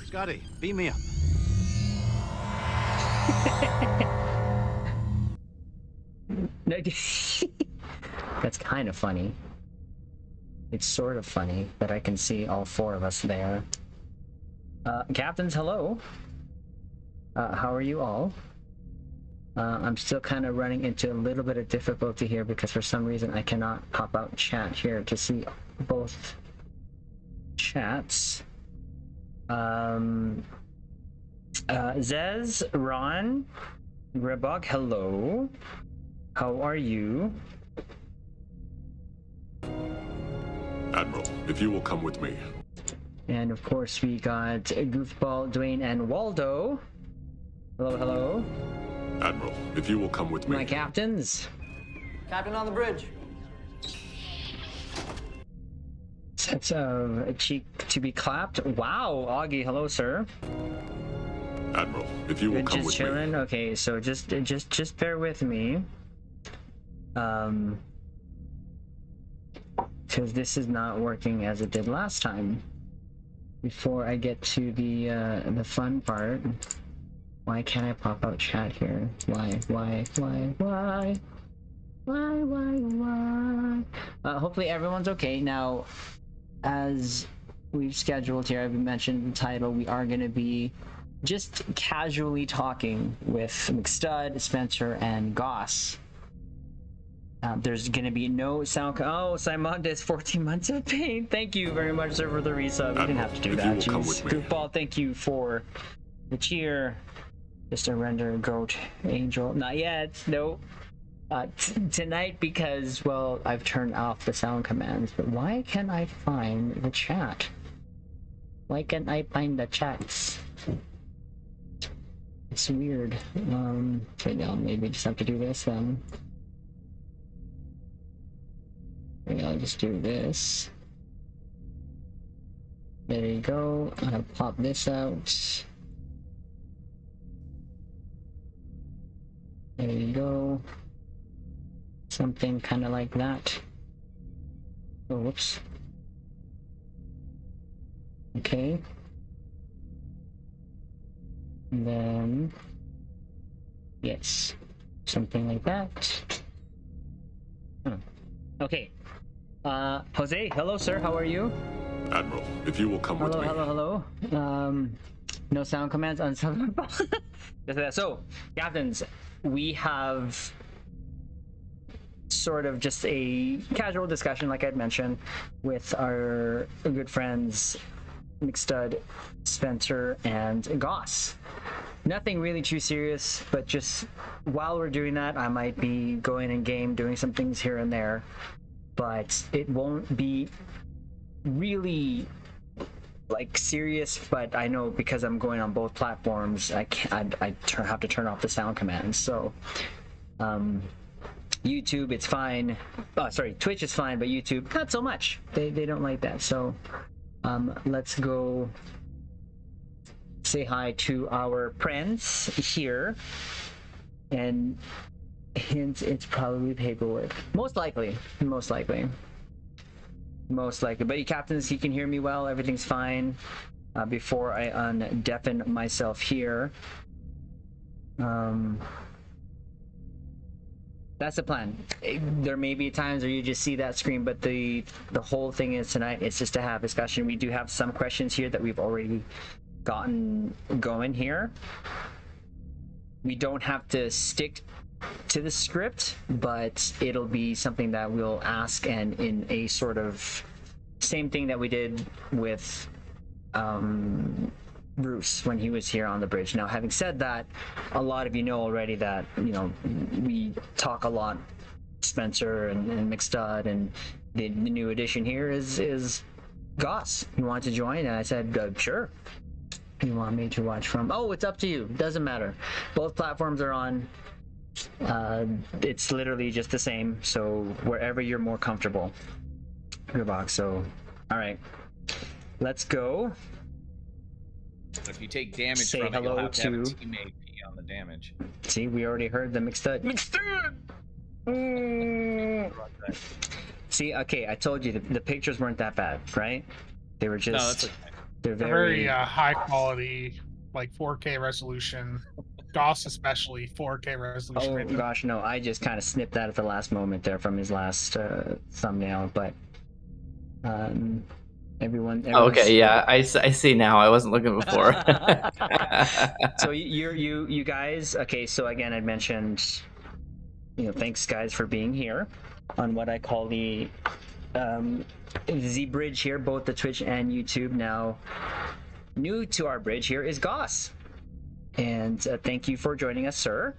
Scotty, beam me up. That's kind of funny. It's sort of funny that I can see all four of us there. Captains, hello. How are you all? I'm still kind of running into a little bit of difficulty here because for some reason I cannot pop out chat here to see both chats. Zez, Ron, Rebog, hello. How are you? Admiral, if you will come with me. And of course we got Goofball, Dwayne, and Waldo. Hello, hello. Admiral, if you will come with me. My captains. Captain on the bridge. Sets of a cheek to be clapped. Wow, Augie, hello, sir. Admiral, if you will come with chilling? me. Okay, so just bear with me. Because this is not working as it did last time. Before I get to the fun part. Why can't I pop out chat here? Why? Hopefully everyone's okay. Now, as we've scheduled here, I've mentioned in the title, we are going to be just casually talking with McStud, Spencer, and Gauss. There's going to be no sound. Oh, Simondes, 14 months of pain. Thank you very much, sir, for the resub. You didn't have to do that. Jeez. Goofball, thank you for the cheer. Just a render goat angel. Not yet. No. Tonight because, well, I've turned off the sound commands. But why can't I find the chat? Why can't I find the chats? It's weird. Okay, now maybe just have to do this then. Maybe I'll just do this. There you go. I'll pop this out. There you go. Something kind of like that. Oh, whoops. Okay. And then, yes, something like that. Okay. Jose, hello, sir. How are you? Admiral, if you will come with me. Hello. No sound commands on some. So, captains, we have sort of just a casual discussion, like I'd mentioned, with our good friends McStud, Spencer, and Gauss. Nothing really too serious, but just while we're doing that, I might be going in game, doing some things here and there, but it won't be really like serious. But I know because I'm going on both platforms, I have to turn off the sound commands. So YouTube, it's fine. Sorry, Twitch is fine, but YouTube, not so much. They don't like that. So let's go say hi to our friends here. And hint, it's probably paperwork. Most likely. But you captains, you can hear me well. Everything's fine. Before I undeafen myself here. That's the plan. There may be times where you just see that screen, but the whole thing is tonight is just to have discussion. We do have some questions here that we've already gotten going here. We don't have to stick to the script, but it'll be something that we'll ask, and in a sort of same thing that we did with Bruce when he was here on the bridge. Now, having said that, a lot of you know already that, you know, we talk a lot, Spencer and McStud, and the new addition here is Gauss. You want to join? And I said, sure. You want me to watch from? Oh, it's up to you. Doesn't matter. Both platforms are on. It's literally just the same. So wherever you're more comfortable. Your box. So, all right. Let's go. If you take damage Say from it, hello you'll have to have a to- teammate pee on the damage. See, we already heard the McStud. See, okay, I told you the pictures weren't that bad, right? They were just. No, that's okay. They're very high quality, like 4K resolution. Gauss especially 4K resolution. Oh gosh, no! I just kind of snipped that at the last moment there from his last thumbnail, but everyone's... Okay, yeah, I see now. I wasn't looking before. So you guys, okay? So again, I mentioned, thanks guys for being here on what I call the Z bridge here, both the Twitch and YouTube. Now, new to our bridge here is Gauss. And thank you for joining us, sir.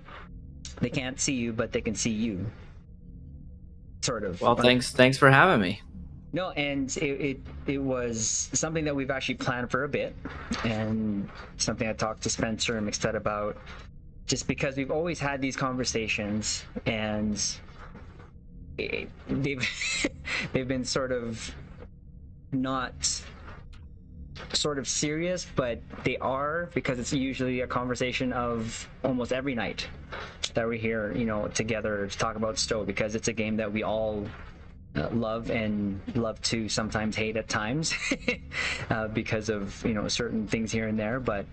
They can't see you, but they can see you. Sort of. Well, thanks for having me. No, and it was something that we've actually planned for a bit, and something I talked to Spencer and McStud about, just because we've always had these conversations, and they've been sort of not sort of serious, but they are, because it's usually a conversation of almost every night that we're here, together to talk about STO, because it's a game that we all love and love to sometimes hate at times because of certain things here and there. But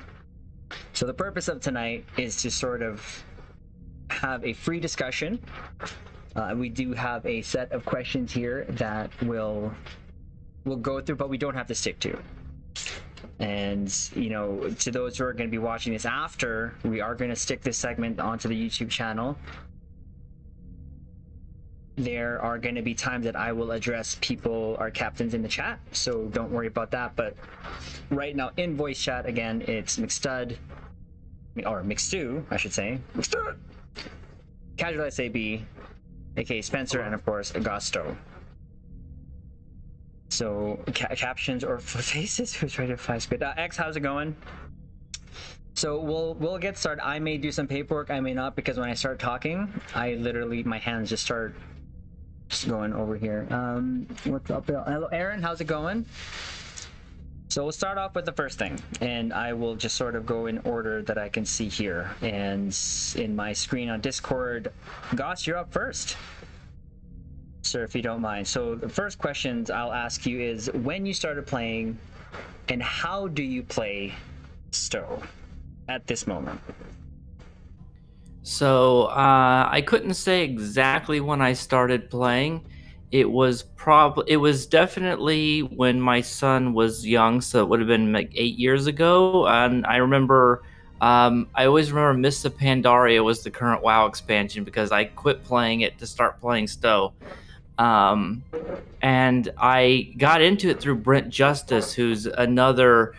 so the purpose of tonight is to sort of have a free discussion. We do have a set of questions here that we'll go through, but we don't have to stick to. And to those who are going to be watching this after, we are going to stick this segment onto the YouTube channel. There are going to be times that I will address people, our captains, in the chat, so don't worry about that. But right now in voice chat, again, it's McStud, or McStew, I should say, McStud, Casual SAB, aka Spencer, and of course Augusto. So captions or faces, who's ready to fight squid? X, how's it going? So we'll get started. I may do some paperwork, I may not, because when I start talking, I literally, my hands just start going over here. What's up, Bill? Hello, Aaron, how's it going? So we'll start off with the first thing, and I will just sort of go in order that I can see here. And in my screen on Discord, Gauss, you're up first, sir, if you don't mind. So the first questions I'll ask you is when you started playing, and how do you play STO at this moment? So I couldn't say exactly when I started playing. It was definitely when my son was young, so it would have been like 8 years ago. And I remember, I always remember Mists of Pandaria was the current WoW expansion, because I quit playing it to start playing STO. And I got into it through Brent Justice, who's another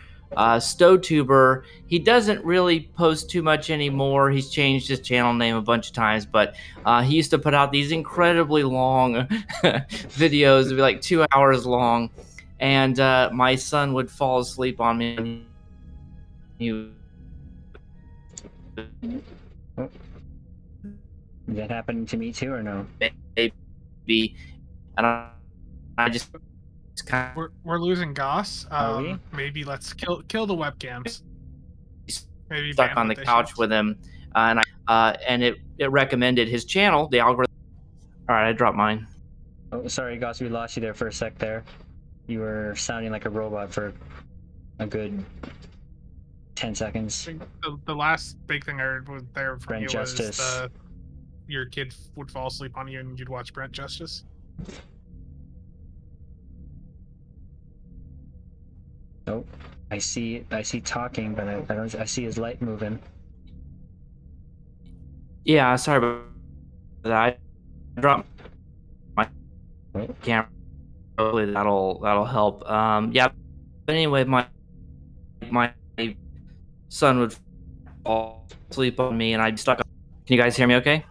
STO tuber. He doesn't really post too much anymore. He's changed his channel name a bunch of times, but he used to put out these incredibly long videos. It'd be like 2 hours long, and my son would fall asleep on me. Is that happening to me too, or no? Maybe, and I just kind of... We're losing Gauss. Are we? Maybe let's kill the webcams. Maybe stuck on the couch with him, and it recommended his channel. The algorithm. All right, I dropped mine. Oh, sorry, Gauss, we lost you there for a sec. There, you were sounding like a robot for a good 10 seconds. The last big thing I heard was there from Brent you Justice. was your kid would fall asleep on you and you'd watch Brent Justice. Oh, I see talking, but I don't. I see his light moving. Yeah, sorry about that. I dropped my camera. Hopefully that'll help. Yeah. But anyway, my son would fall asleep on me, and I'd be stuck. Can you guys hear me? Okay.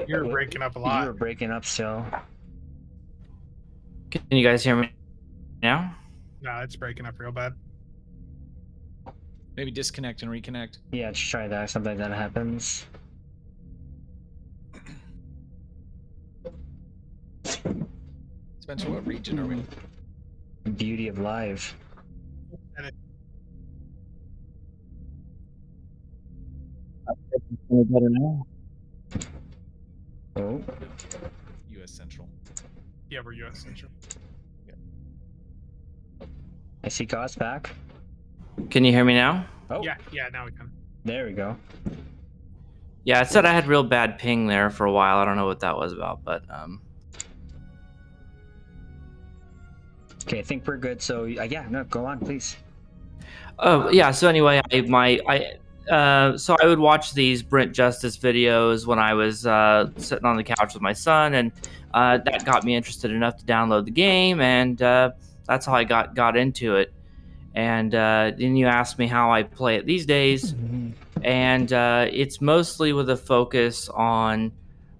You're breaking up a lot. You were breaking up still. Can you guys hear me now? No, it's breaking up real bad. Maybe disconnect and reconnect. Yeah, just try that. Sometimes that happens. Spencer, what region are we in? Beauty of live. Any better now? Oh. U.S. Central. Yeah, we're US Central. I see Gauss back. Can you hear me now? Oh, Yeah, now we can. there we go. Yeah, it said I had real bad ping there for a while. I don't know what that was about, but Okay, I think we're good. So yeah, no, go on, please. oh yeah. So anyway, so I would watch these Brent Justice videos when I was sitting on the couch with my son, and that got me interested enough to download the game, and that's how I got into it. And then you asked me how I play it these days, and it's mostly with a focus on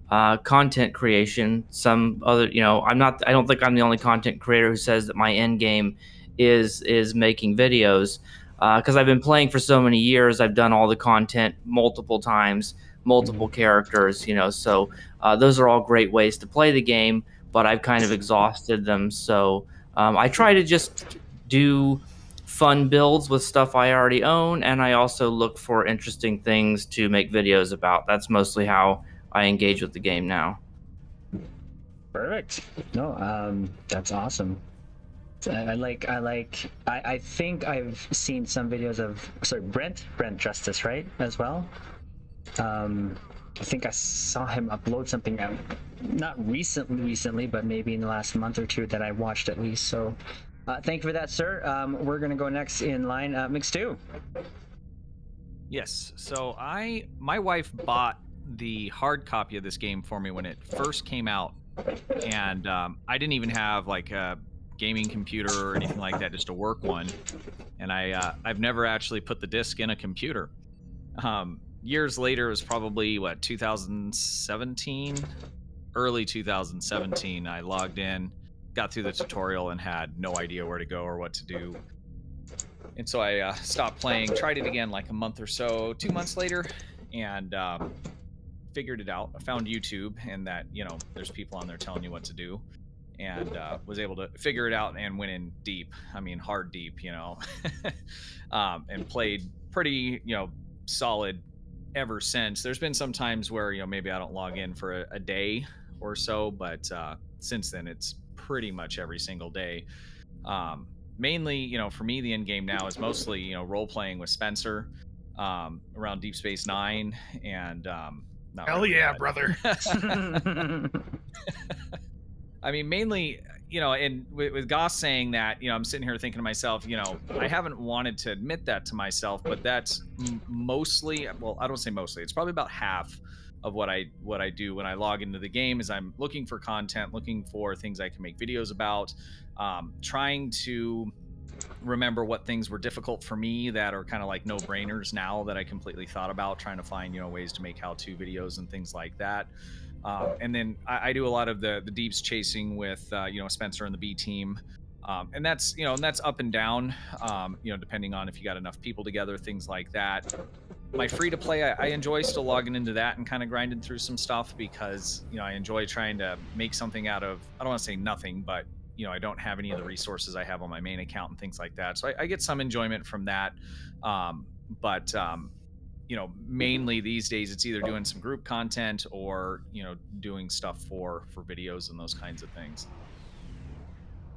content creation. Some other, I don't think I'm the only content creator who says that my end game is making videos, because I've been playing for so many years. I've done all the content multiple times, multiple characters, so those are all great ways to play the game, but I've kind of exhausted them. So I try to just do fun builds with stuff I already own, and I also look for interesting things to make videos about. That's mostly how I engage with the game now. Perfect. No, that's awesome. I think I've seen some videos of Brent Justice, right, as well. I think I saw him upload something out, not recently, but maybe in the last month or two that I watched at least. So thank you for that, sir. We're gonna go next in line, Mix2. Yes. So my wife bought the hard copy of this game for me when it first came out, and I didn't even have like a gaming computer or anything like that, just a work one, and I've never actually put the disc in a computer. Years later, it was probably 2017, early 2017. I logged in, got through the tutorial, and had no idea where to go or what to do. And so I stopped playing, tried it again like a month or so, 2 months later, and figured it out. I found YouTube, and that, there's people on there telling you what to do, and was able to figure it out and went in deep. I mean, hard deep, and played pretty, solid ever since. There's been some times where, maybe I don't log in for a day or so, but since then, it's pretty much every single day. Mainly, for me, the end game now is mostly, role playing with Spencer around Deep Space Nine, and not Hell really yeah, that. brother. I mean, mainly, and with Gauss saying that, I'm sitting here thinking to myself, I haven't wanted to admit that to myself, but that's mostly, well, I don't say mostly, it's probably about half of what I do when I log into the game. Is I'm looking for content, looking for things I can make videos about, trying to remember what things were difficult for me that are kind of like no-brainers now that I completely thought about, trying to find ways to make how-to videos and things like that. And then I do a lot of the deeps chasing with Spencer and the B team, and that's that's up and down, depending on if you got enough people together, things like that. My free to play, I enjoy still logging into that and kind of grinding through some stuff, because I enjoy trying to make something out of, I don't want to say nothing, but I don't have any of the resources I have on my main account and things like that, so I get some enjoyment from that. But mainly these days it's either doing some group content or doing stuff for videos and those kinds of things.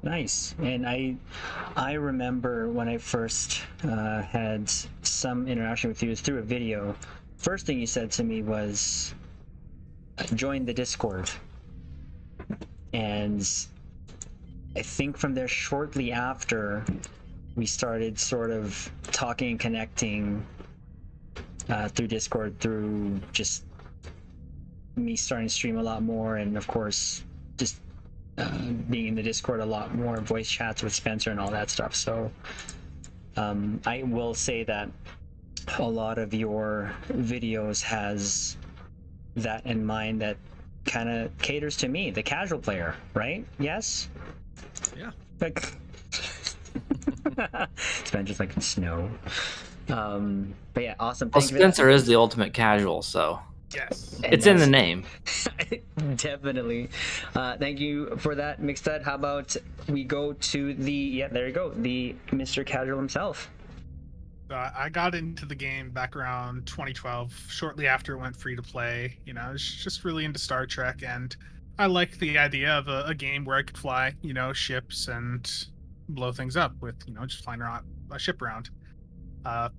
Nice. And I remember when I first had some interaction with you, it was through a video. First thing you said to me was, join the Discord. And I think from there, shortly after, we started sort of talking and connecting through Discord, through just me starting to stream a lot more, and of course just being in the Discord a lot more, voice chats with Spencer and all that stuff. So I will say that a lot of your videos has that in mind, that kind of caters to me, the casual player, right? Yes? Yeah. Like Spencer's like snow. But yeah, awesome. Well, Thank you for that. Spencer is the ultimate casual, so Yes. And it's in the that's- name. Definitely. Thank you for that, Mixed. How about we go to the there you go, the Mr. Casual himself. I got into the game back around 2012, shortly after it went free to play. I was just really into Star Trek, and I liked the idea of a game where I could fly, ships and blow things up with, just flying around a ship around.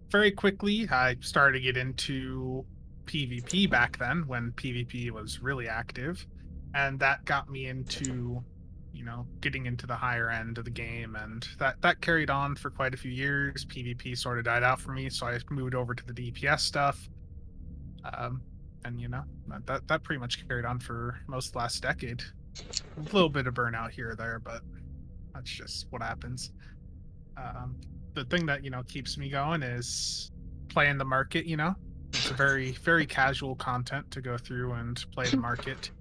Very quickly, I started to get into PvP back then when PvP was really active, and that got me into, getting into the higher end of the game, and that carried on for quite a few years. PvP sort of died out for me, so I moved over to the DPS stuff. And that pretty much carried on for most of the last decade. A little bit of burnout here or there, but that's just what happens. The thing that keeps me going is playing the market. It's a very, very casual content to go through and play the market.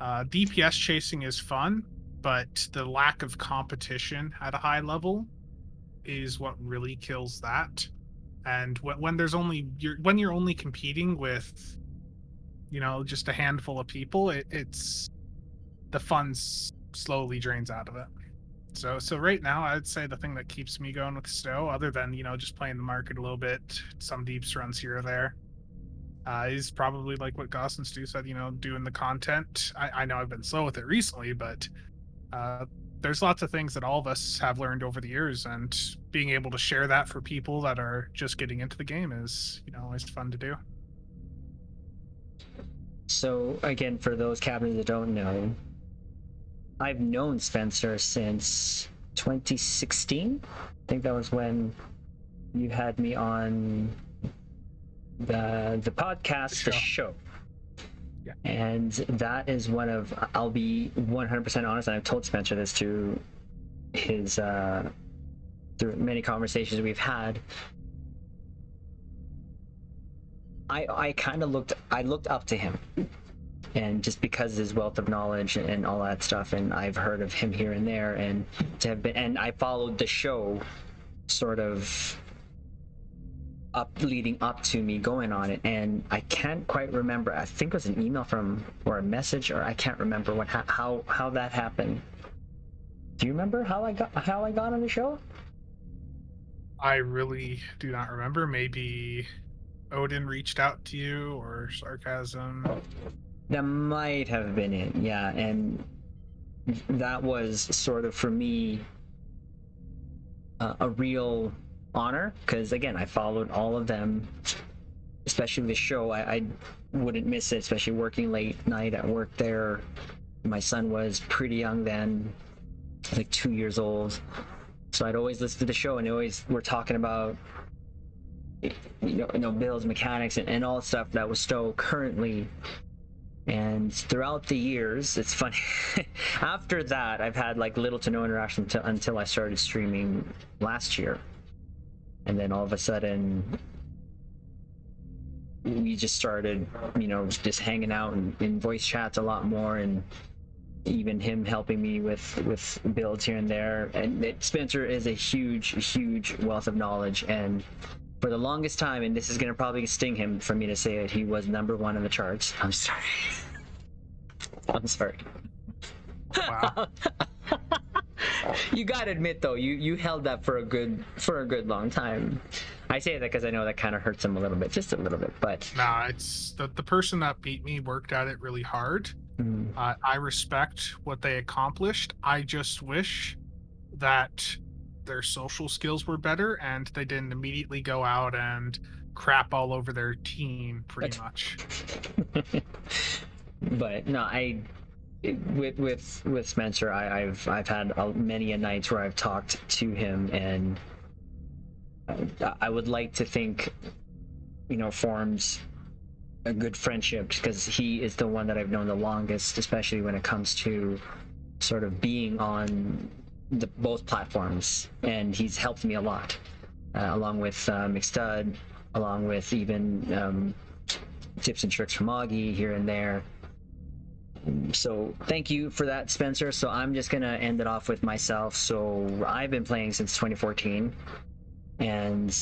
DPS chasing is fun, but the lack of competition at a high level is what really kills that. And when you're only competing with just a handful of people, it's the fun slowly drains out of it. So right now, I'd say the thing that keeps me going with STO, other than just playing the market a little bit, some deeps runs here or there, is probably like what Gauss and Stu said. Doing the content. I know I've been slow with it recently, but there's lots of things that all of us have learned over the years, and being able to share that for people that are just getting into the game is always fun to do. So again, for those captains that don't know, I've known Spencer since 2016. I think that was when you had me on the podcast, the show. Yeah. And that is one of, I'll be 100% honest, and I've told Spencer this through his through many conversations we've had. I kind of looked up to him, and just because of his wealth of knowledge and all that stuff, and I've heard of him here and there, and and I followed the show sort of leading up to me going on it, and I can't quite remember. I think it was an email or a message, or I can't remember how that happened. Do you remember how I got on the show? I really do not remember. Maybe Odin reached out to you, or Sarcasm. That might have been it, yeah. And that was sort of, for me, a real honor, because again, I followed all of them, especially the show. I wouldn't miss it, especially working late night at work there. My son was pretty young then, like 2 years old, so I'd always listen to the show, and we're talking about builds, mechanics, and all the stuff that was STO currently. And throughout the years, it's funny, after that I've had like little to no interaction until I started streaming last year. And then all of a sudden we just started just hanging out in voice chats a lot more, and even him helping me with builds here and there. And Spencer is a huge wealth of knowledge, and for the longest time, and this is going to probably sting him for me to say it, he was #1 in the charts. I'm sorry. Wow. You gotta admit though, you held that for a good long time. I say that because I know that kind of hurts him a little bit, just a little bit, but Nah, it's the person that beat me worked at it really hard. I respect what they accomplished. I just wish that their social skills were better, and they didn't immediately go out and crap all over their team pretty much. But no, with Spencer, I've had many a nights where I've talked to him, and I would like to think forms a good friendship, because he is the one that I've known the longest, especially when it comes to sort of being on both platforms, and he's helped me a lot, along with McStud, along with even tips and tricks from Augie here and there. So thank you for that, Spencer. So I'm just gonna end it off with myself. So I've been playing since 2014, and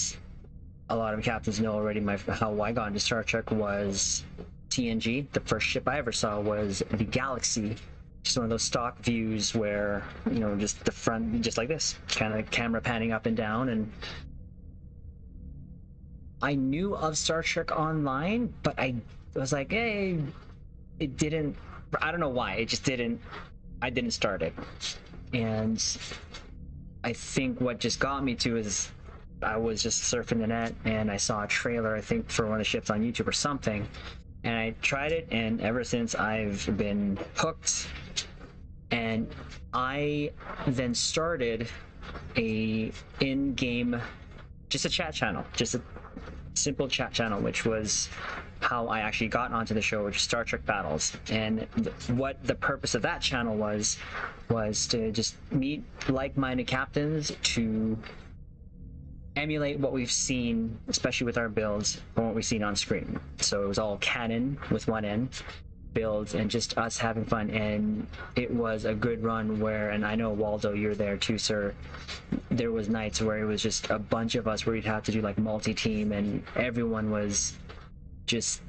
a lot of captains know already how I got into Star Trek was TNG. The first ship I ever saw was the Galaxy. Just one of those stock views where just the front, just like this, kind of camera panning up and down. And I knew of Star Trek Online, but I was like, hey, it didn't, I don't know why, it just didn't, I didn't start it. And I think what just got me to is I was just surfing the net and I saw a trailer, I think, for one of the ships on YouTube or something. And I tried it, and ever since I've been hooked. And I then started a in-game, just a chat channel, just a simple chat channel, which was how I actually got onto the show, which is Star Trek Battles. And what the purpose of that channel was to just meet like-minded captains to emulate what we've seen, especially with our builds, from what we've seen on screen. So it was all canon with one N builds and just us having fun. And it was a good run where, and I know Waldo, you're there too, sir, there was nights where it was just a bunch of us where you'd have to do like multi-team, and everyone was just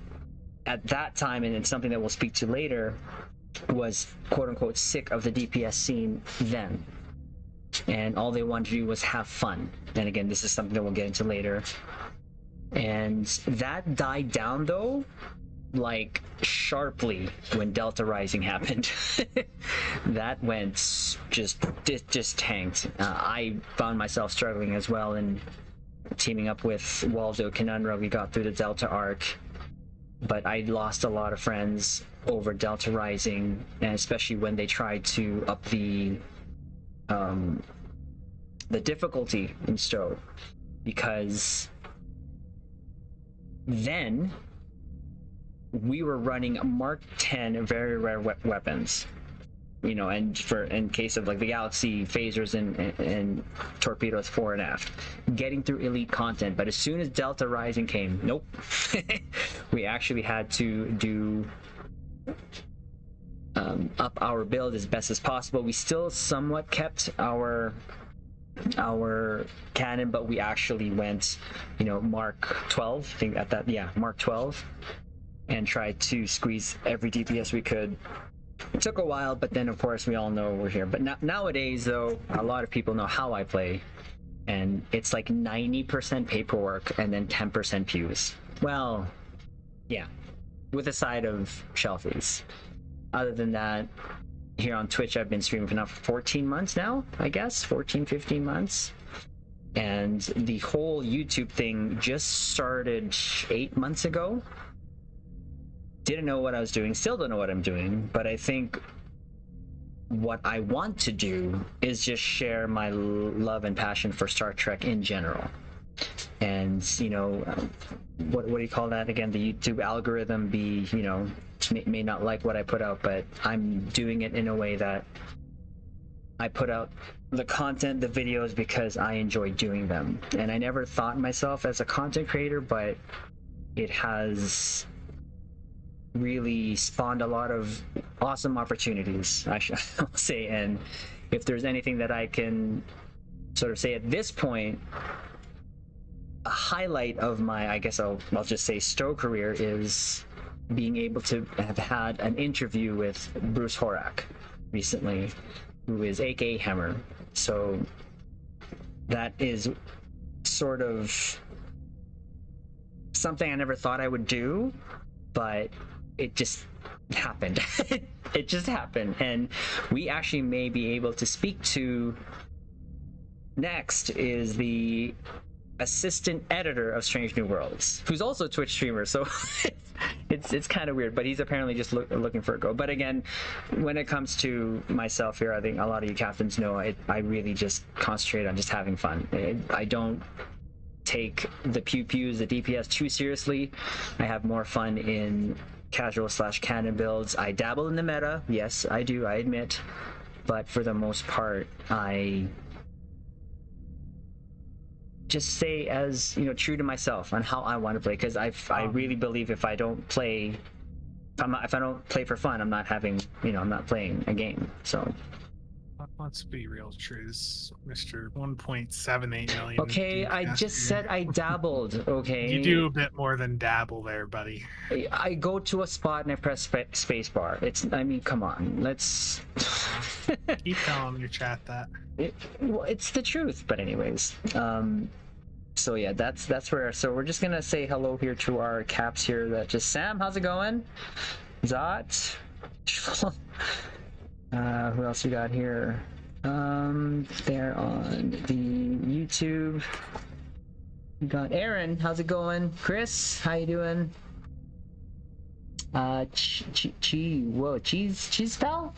at that time, and it's something that we'll speak to later, was quote unquote sick of the DPS scene then, and all they wanted to do was have fun. And again, this is something that we'll get into later. And that died down though, like sharply, when Delta Rising happened. That went just tanked. I found myself struggling as well, and teaming up with Waldo Canunra, we got through the Delta arc, but I lost a lot of friends over Delta Rising, and especially when they tried to up the difficulty in STO, because then we were running Mark 10 very rare weapons, you know, and for in case of like the Galaxy phasers and torpedoes fore and aft, getting through elite content. But as soon as Delta Rising came, nope. We actually had to do up our build as best as possible. We still somewhat kept our cannon, but we actually went, you know, Mark 12, I think at that, yeah, Mark 12, and tried to squeeze every DPS we could. It took a while, but then of course we all know we're here. But nowadays though, a lot of people know how I play, and it's like 90% paperwork and then 10% pews. Well, yeah, with a side of shelfies. Other than that, here on Twitch I've been streaming for now for 14 months now, I guess, 14, 15 months. And the whole YouTube thing just started 8 months ago. Didn't know what I was doing, still don't know what I'm doing, but I think what I want to do is just share my love and passion for Star Trek in general. And, you know, what do you call that again? The YouTube algorithm be, you know, may not like what I put out, but I'm doing it in a way that I put out the content, the videos, because I enjoy doing them. And I never thought myself as a content creator, but it has really spawned a lot of awesome opportunities, I should say. And if there's anything that I can sort of say at this point, a highlight of my, I guess I'll just say STO career, is being able to have had an interview with Bruce Horak recently, who is aka Hammer. So that is sort of something I never thought I would do, but it just happened. It just happened, and we actually may be able to speak to next is the assistant editor of Strange New Worlds, who's also a Twitch streamer, so it's kind of weird, but he's apparently just looking for a go. But again, when it comes to myself here, I think a lot of you captains know I really just concentrate on just having fun. I don't take the pews, the DPS too seriously. I have more fun in casual / canon builds. I dabble in the meta, yes, I do, I admit, but for the most part, I just stay as, you know, true to myself on how I want to play, because I really believe if I don't play for fun, I'm not having, you know, I'm not playing a game. So let's be real true. This Mr. 1.78 million. Okay, I just said I dabbled. Okay, you do a bit more than dabble there, buddy. I go to a spot and I press spacebar. I mean, come on, let's keep telling your chat that. Well, it's the truth. But anyways, so yeah, that's where. So we're just gonna say hello here to our caps here. That just Sam, how's it going? Zot. Who else we got here? They're on the YouTube. We got Aaron. How's it going? Chris, how you doing? Whoa, cheese pal.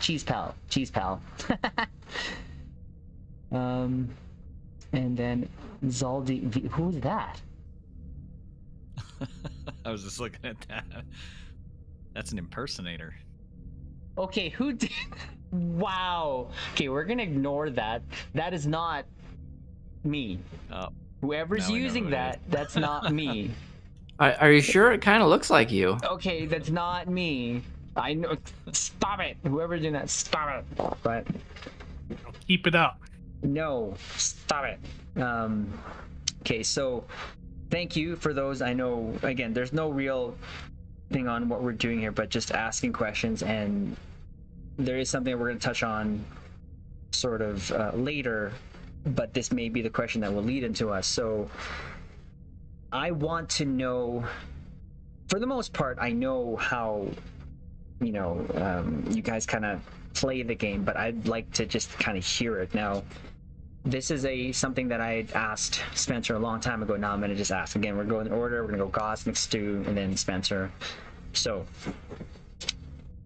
And then Zaldi. Who's that? I was just looking at that. That's an impersonator. Okay, who did? Wow. Okay, we're gonna ignore that. That is not me. Oh, Whoever's now I know using who it that, is. that's not me. Are you sure? It kind of looks like you. Okay, that's not me. I know. Stop it. Whoever's doing that, stop it. But Keep it up. no, stop it. Okay, so thank you for those. I know, again, there's no real thing on what we're doing here, but just asking questions, and there is something we're going to touch on sort of later, but this may be the question that will lead into us. So I want to know, for the most part, I know how, you guys kind of play the game, but I'd like to just kind of hear it. Now, this is something that I had asked Spencer a long time ago. Now I'm going to just ask again. We're going in order. We're going to go Gauss, McStew, and then Spencer. So,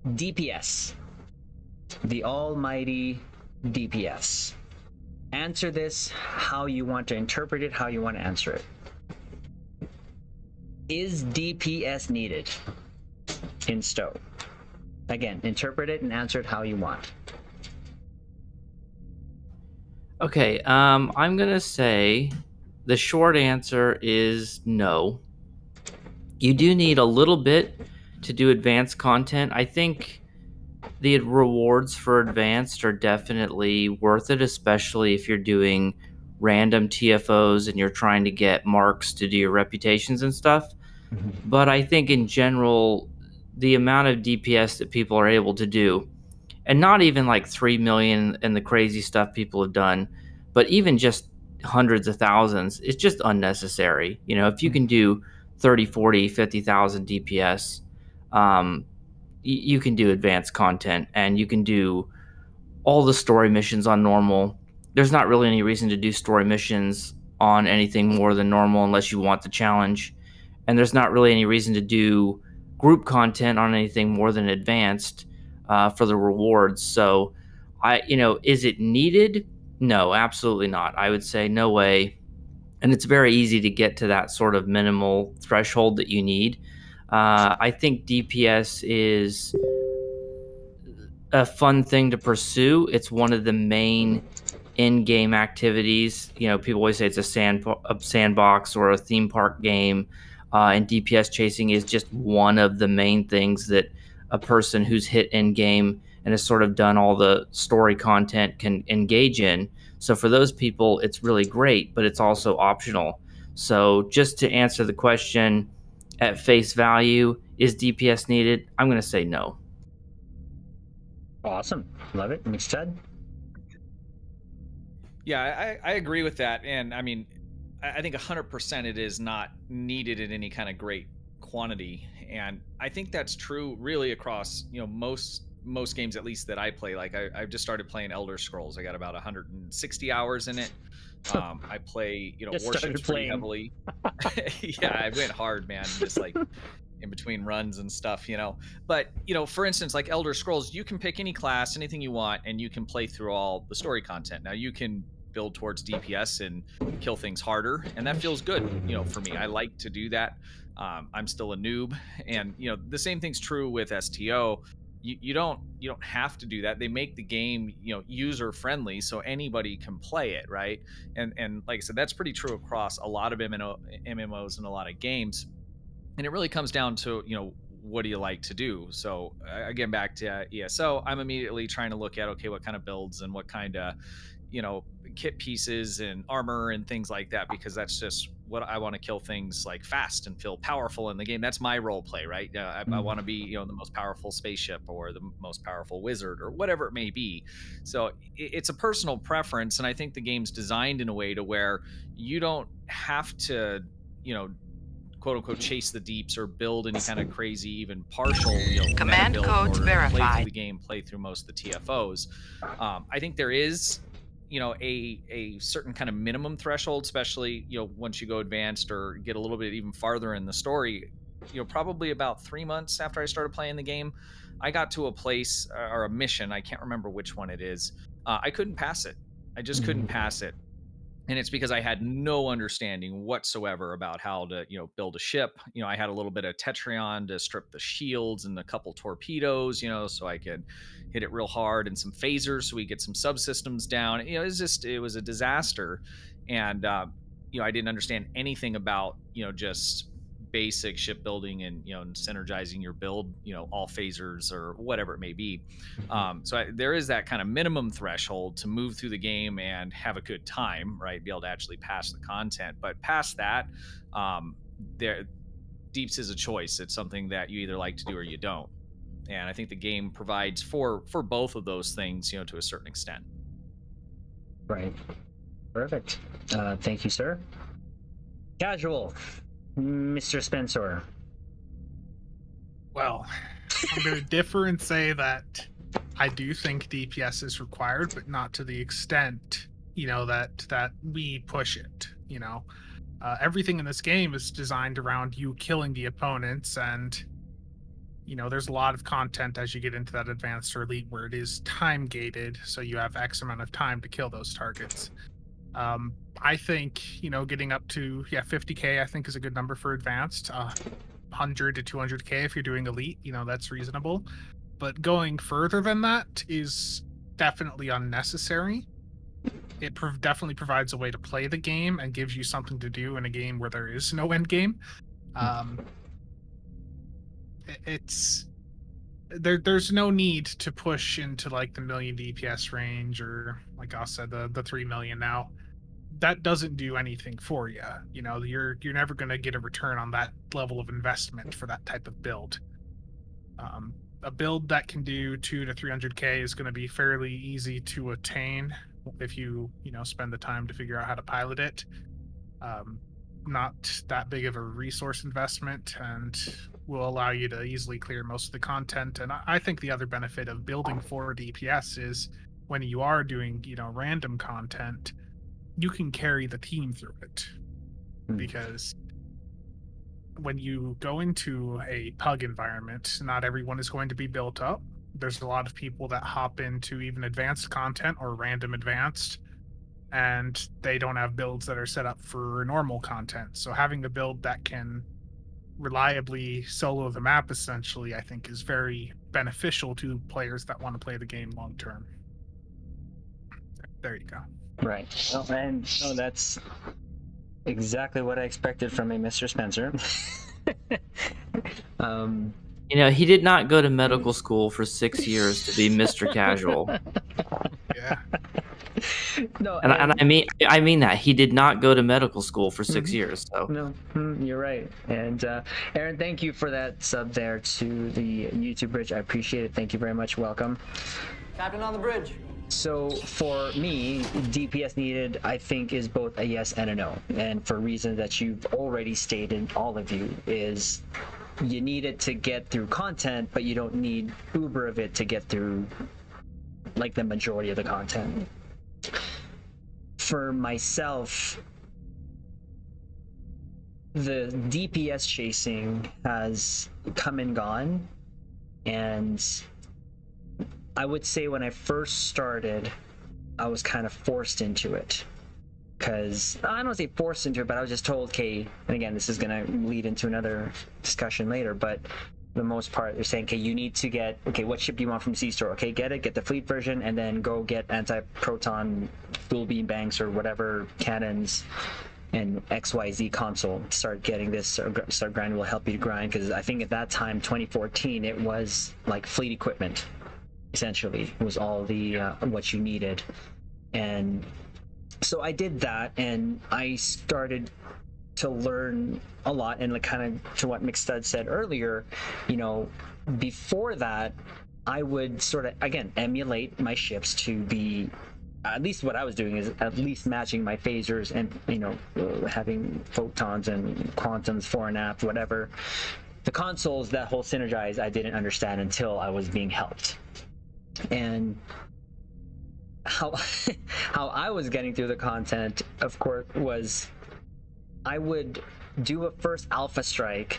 DPS. The almighty DPS. Answer this how you want to interpret it, how you want to answer it. Is DPS needed in STO? Again, interpret it and answer it how you want. Okay, I'm gonna say the short answer is no. You do need a little bit to do advanced content. I think the rewards for advanced are definitely worth it, especially if you're doing random TFOs and you're trying to get marks to do your reputations and stuff. But I think in general, the amount of DPS that people are able to do, and not even like 3 million and the crazy stuff people have done, but even just hundreds of thousands, it's just unnecessary. If you can do 30, 40, 50,000 DPS, you can do advanced content, and you can do all the story missions on normal. There's not really any reason to do story missions on anything more than normal unless you want the challenge. And there's not really any reason to do group content on anything more than advanced for the rewards. So, is it needed? No, absolutely not. I would say no way. And it's very easy to get to that sort of minimal threshold that you need. I think DPS is a fun thing to pursue. It's one of the main in-game activities. People always say it's a sandbox or a theme park game, and DPS chasing is just one of the main things that a person who's hit in-game and has sort of done all the story content can engage in. So for those people, it's really great, but it's also optional. So just to answer the question at face value, is DPS needed? I'm going to say no. Awesome. Love it. McStud? Yeah, I agree with that. And I mean, I think 100% it is not needed in any kind of great quantity. And I think that's true really across, most games, at least that I play. Like I've just started playing Elder Scrolls. I got about 160 hours in it. I play, warships pretty heavily. Yeah, I went hard, man. Just like in between runs and stuff, But, for instance, like Elder Scrolls, you can pick any class, anything you want, and you can play through all the story content. Now you can build towards DPS and kill things harder, and that feels good, for me. I like to do that. I'm still a noob, and the same thing's true with STO. You don't have to do that. They make the game user friendly, so anybody can play it, right? And like I said, that's pretty true across a lot of MMOs and a lot of games. And it really comes down to what do you like to do? So again, back to ESO, I'm immediately trying to look at, okay, what kind of builds and what kind of kit pieces and armor and things like that, because that's just what I want to kill things like fast and feel powerful in the game. That's my role play, right? I want to be the most powerful spaceship or the most powerful wizard or whatever it may be. So it's a personal preference, and I think the game's designed in a way to where you don't have to quote unquote chase the deeps or build any kind of crazy, even partial, Command meta build in codes order to play through verified. the game, play through most of the TFOs. I think there is, a certain kind of minimum threshold, especially, once you go advanced or get a little bit even farther in the story. Probably about 3 months after I started playing the game, I got to a place or a mission. I can't remember which one it is. I couldn't pass it. I just couldn't pass it. And it's because I had no understanding whatsoever about how to, build a ship. I had a little bit of Tetrion to strip the shields and a couple torpedoes, so I could hit it real hard, and some phasers so we get some subsystems down. It was a disaster. And, I didn't understand anything about, just basic shipbuilding and synergizing your build, all phasers or whatever it may be. There is that kind of minimum threshold to move through the game and have a good time, right? Be able to actually pass the content. But past that, Deeps is a choice. It's something that you either like to do or you don't. And I think the game provides for both of those things, to a certain extent. Right. Perfect. Thank you, sir. Casual. Mr. Spencer. Well, I'm going to differ and say that I do think DPS is required, but not to the extent, that we push it. Everything in this game is designed around you killing the opponents, and there's a lot of content as you get into that advanced or elite where it is time gated, so you have X amount of time to kill those targets. I think, getting up to 50k, I think is a good number for advanced. 100 to 200k if you're doing elite, that's reasonable. But going further than that is definitely unnecessary. It definitely provides a way to play the game and gives you something to do in a game where there is no end game. There's no need to push into like the million DPS range, or like I said, the 3 million now. That doesn't do anything for you. You're never going to get a return on that level of investment for that type of build. A build that can do 200 to 300k is going to be fairly easy to attain if you spend the time to figure out how to pilot it. Not that big of a resource investment, and will allow you to easily clear most of the content. And I think the other benefit of building for DPS is when you are doing random content, you can carry the team through it. Because when you go into a pug environment, not everyone is going to be built up. There's a lot of people that hop into even advanced content or random advanced, and they don't have builds that are set up for normal content. So having a build that can reliably solo the map, essentially, I think is very beneficial to players that want to play the game long term. There you go. Right. That's exactly what I expected from a Mr. Spencer. He did not go to medical school for 6 years to be Mr. Casual. Yeah. No, and I mean that he did not go to medical school for 6 years. So no, you're right. And Aaron, thank you for that sub there to the YouTube bridge. I appreciate it. Thank you very much. Welcome. Captain on the bridge. So for me, DPS needed, I think, is both a yes and a no. And for reasons that you've already stated, all of you, is you need it to get through content, but you don't need uber of it to get through like the majority of the content. For myself, the DPS chasing has come and gone, and I would say when I first started, I was kind of forced into it. Because, I don't want to say forced into it, but I was just told, okay, and again, this is going to lead into another discussion later, but for the most part, they're saying, okay, you need to get, okay, what ship do you want from C-Store? Okay, get the fleet version, and then go get anti-proton fuel beam banks or whatever cannons and XYZ console. Start getting this, start grinding will help you to grind, because I think at that time, 2014, it was like fleet equipment. Essentially was all the what you needed. And so I did that, and I started to learn a lot. And like kind of to what McStud said earlier, before that I would sort of again emulate my ships to be at least what I was doing is at least matching my phasers and, you know, having photons and quantums fore and aft, whatever. The consoles, that whole synergize, I didn't understand until I was being helped. And how how I was getting through the content, of course, was I would do a first alpha strike,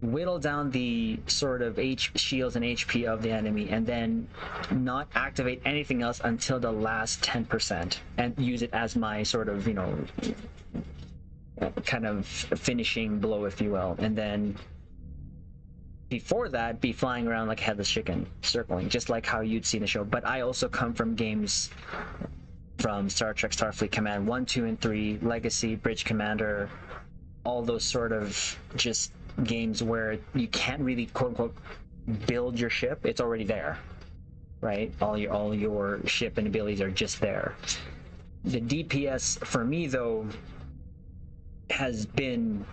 whittle down the sort of shields and HP of the enemy, and then not activate anything else until the last 10%, and use it as my sort of, you know, kind of finishing blow, if you will. And then before that, be flying around like a headless chicken, circling, just like how you'd see in the show. But I also come from games from Star Trek Starfleet Command 1, 2, and 3, Legacy, Bridge Commander, all those sort of just games where you can't really quote unquote build your ship. It's already there, right? All your ship and abilities are just there. The DPS for me, though, has been,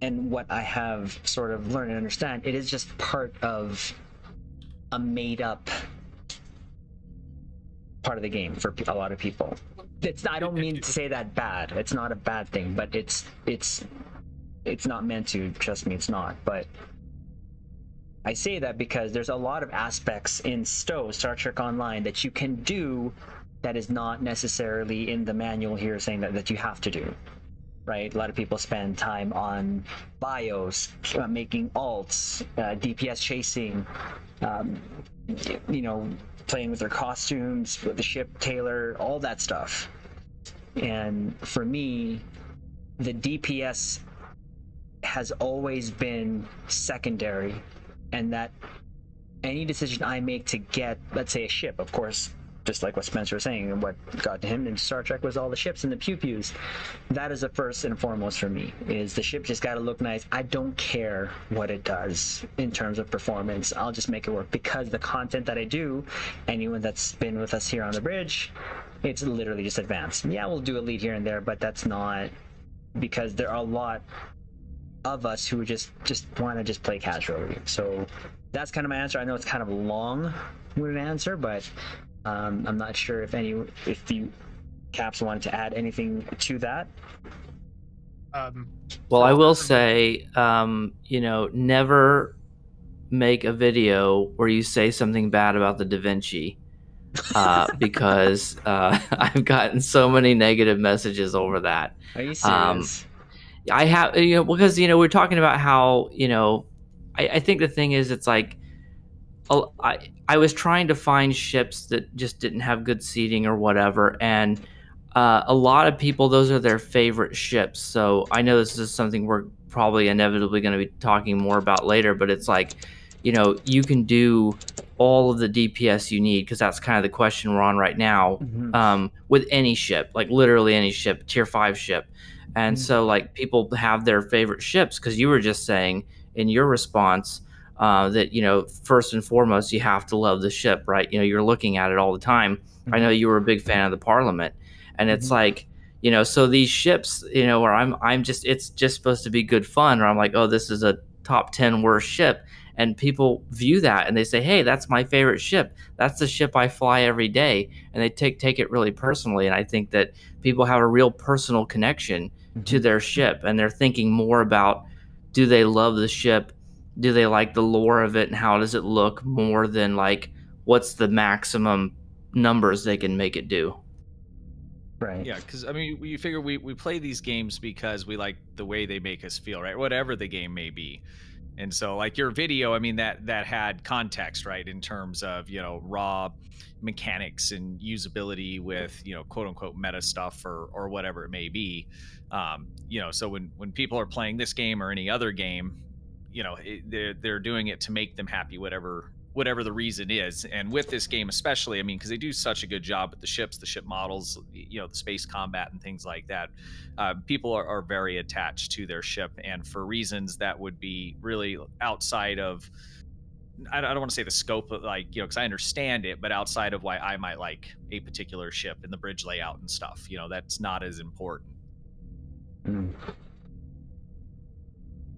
and what I have sort of learned and understand, it is just part of a made up part of the game for a lot of people. I don't mean to say that bad. It's not a bad thing, but it's not meant to. Trust me, it's not. But I say that because there's a lot of aspects in STO, Star Trek Online, that you can do that is not necessarily in the manual here saying that you have to do. Right? A lot of people spend time on bios, making alts, DPS chasing, you know, playing with their costumes, with the ship tailor, all that stuff. And for me, the DPS has always been secondary, and that any decision I make to get, let's say, a ship, of course, just like what Spencer was saying, and what got to him in Star Trek was all the ships and the pew-pews. That is the first and foremost for me, is the ship just gotta look nice. I don't care what it does in terms of performance. I'll just make it work, because the content that I do, anyone that's been with us here on the bridge, it's literally just advanced. Yeah, we'll do a lead here and there, but that's not, because there are a lot of us who just want to just play casually. So that's kind of my answer. I know it's kind of a long-winded answer, but I'm not sure if you Caps wanted to add anything to that. Well, I will say, you know, never make a video where you say something bad about the Da Vinci, because I've gotten so many negative messages over that. Are you serious? I have, you know, because, you know, we're talking about how, you know, I think the thing is, it's like, I was trying to find ships that just didn't have good seating or whatever, and a lot of people, those are their favorite ships. So I know this is something we're probably inevitably going to be talking more about later, but it's like, you know, you can do all of the DPS you need, because that's kind of the question we're on right now, with any ship, like literally any ship, tier 5 ship. And so, like, people have their favorite ships, because you were just saying in your response that, you know, first and foremost, you have to love the ship, right? You know, you're looking at it all the time. I know you were a big fan of the Parliament, and it's like, you know, so these ships, you know, where I'm just, it's just supposed to be good fun, or I'm like, oh, this is a top 10 worst ship. And people view that and they say, hey, that's my favorite ship. That's the ship I fly every day. And they take it really personally. And I think that people have a real personal connection to their ship. And they're thinking more about, do they love the ship? Do they like the lore of it? And how does it look, more than like, what's the maximum numbers they can make it do? Right. Yeah, because I mean, you figure we play these games because we like the way they make us feel, right? Whatever the game may be. And so, like your video, I mean, that had context, right, in terms of, you know, raw mechanics and usability with, you know, quote unquote meta stuff or whatever it may be. You know, so when people are playing this game or any other game, you know, they're doing it to make them happy, whatever the reason is. And with this game especially, I mean, because they do such a good job with the ships, the ship models, you know, the space combat and things like that, people are very attached to their ship, and for reasons that would be really outside of, I don't want to say the scope of, like, you know, because I understand it, but outside of why I might like a particular ship and the bridge layout and stuff, you know, that's not as important.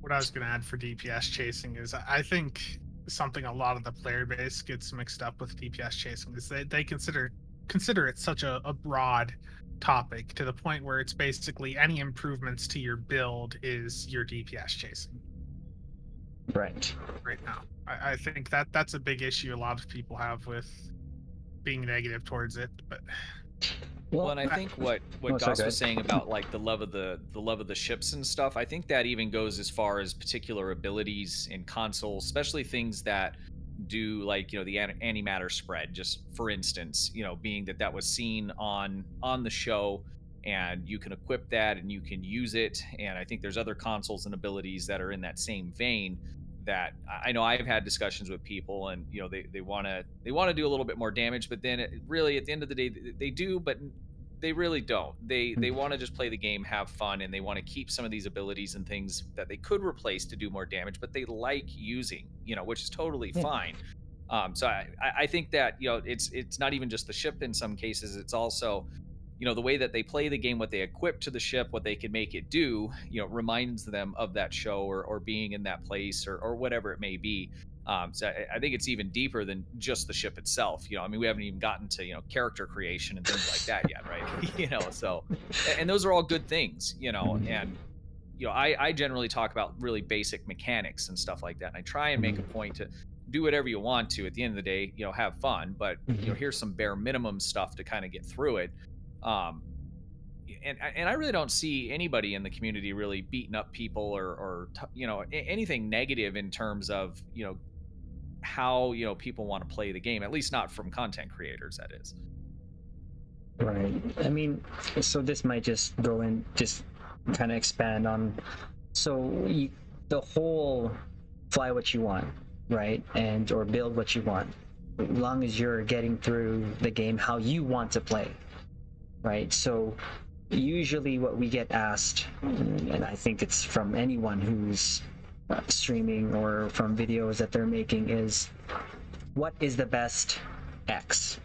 What I was going to add for DPS chasing is, I think something a lot of the player base gets mixed up with DPS chasing is they consider consider it such a broad topic to the point where it's basically any improvements to your build is your DPS chasing Right. right now. I think that's a big issue a lot of people have with being negative towards it. But Well, and I think what sorry, Gauss go was ahead. saying about like the love of the ships and stuff, I think that even goes as far as particular abilities in consoles, especially things that do like the antimatter spread. Just for instance, being that was seen on the show, and you can equip that and you can use it. And I think there's other consoles and abilities that are in that same vein. That I know I've had discussions with people, and they want to do a little bit more damage, but then really at the end of the day they do, but they really don't. They want to just play the game, have fun, and they want to keep some of these abilities and things that they could replace to do more damage, but they like using, which is totally fine. So I think that it's not even just the ship in some cases. It's also the way that they play the game, what they equip to the ship, what they can make it do, reminds them of that show or being in that place or whatever it may be. So I think it's even deeper than just the ship itself. I mean, we haven't even gotten to, character creation and things like that yet, right? So, and those are all good things, and, I generally talk about really basic mechanics and stuff like that. And I try and make a point to do whatever you want to at the end of the day, have fun, but, here's some bare minimum stuff to kind of get through it. And I really don't see anybody in the community really beating up people or anything negative in terms of how people want to play the game, at least not from content creators, that is. Right. I mean, so this might just go in, just kind of expand on, the whole fly what you want, right, and or build what you want, as long as you're getting through the game how you want to play. Right. So usually what we get asked, and I think it's from anyone who's streaming or from videos that they're making, is what is the best X,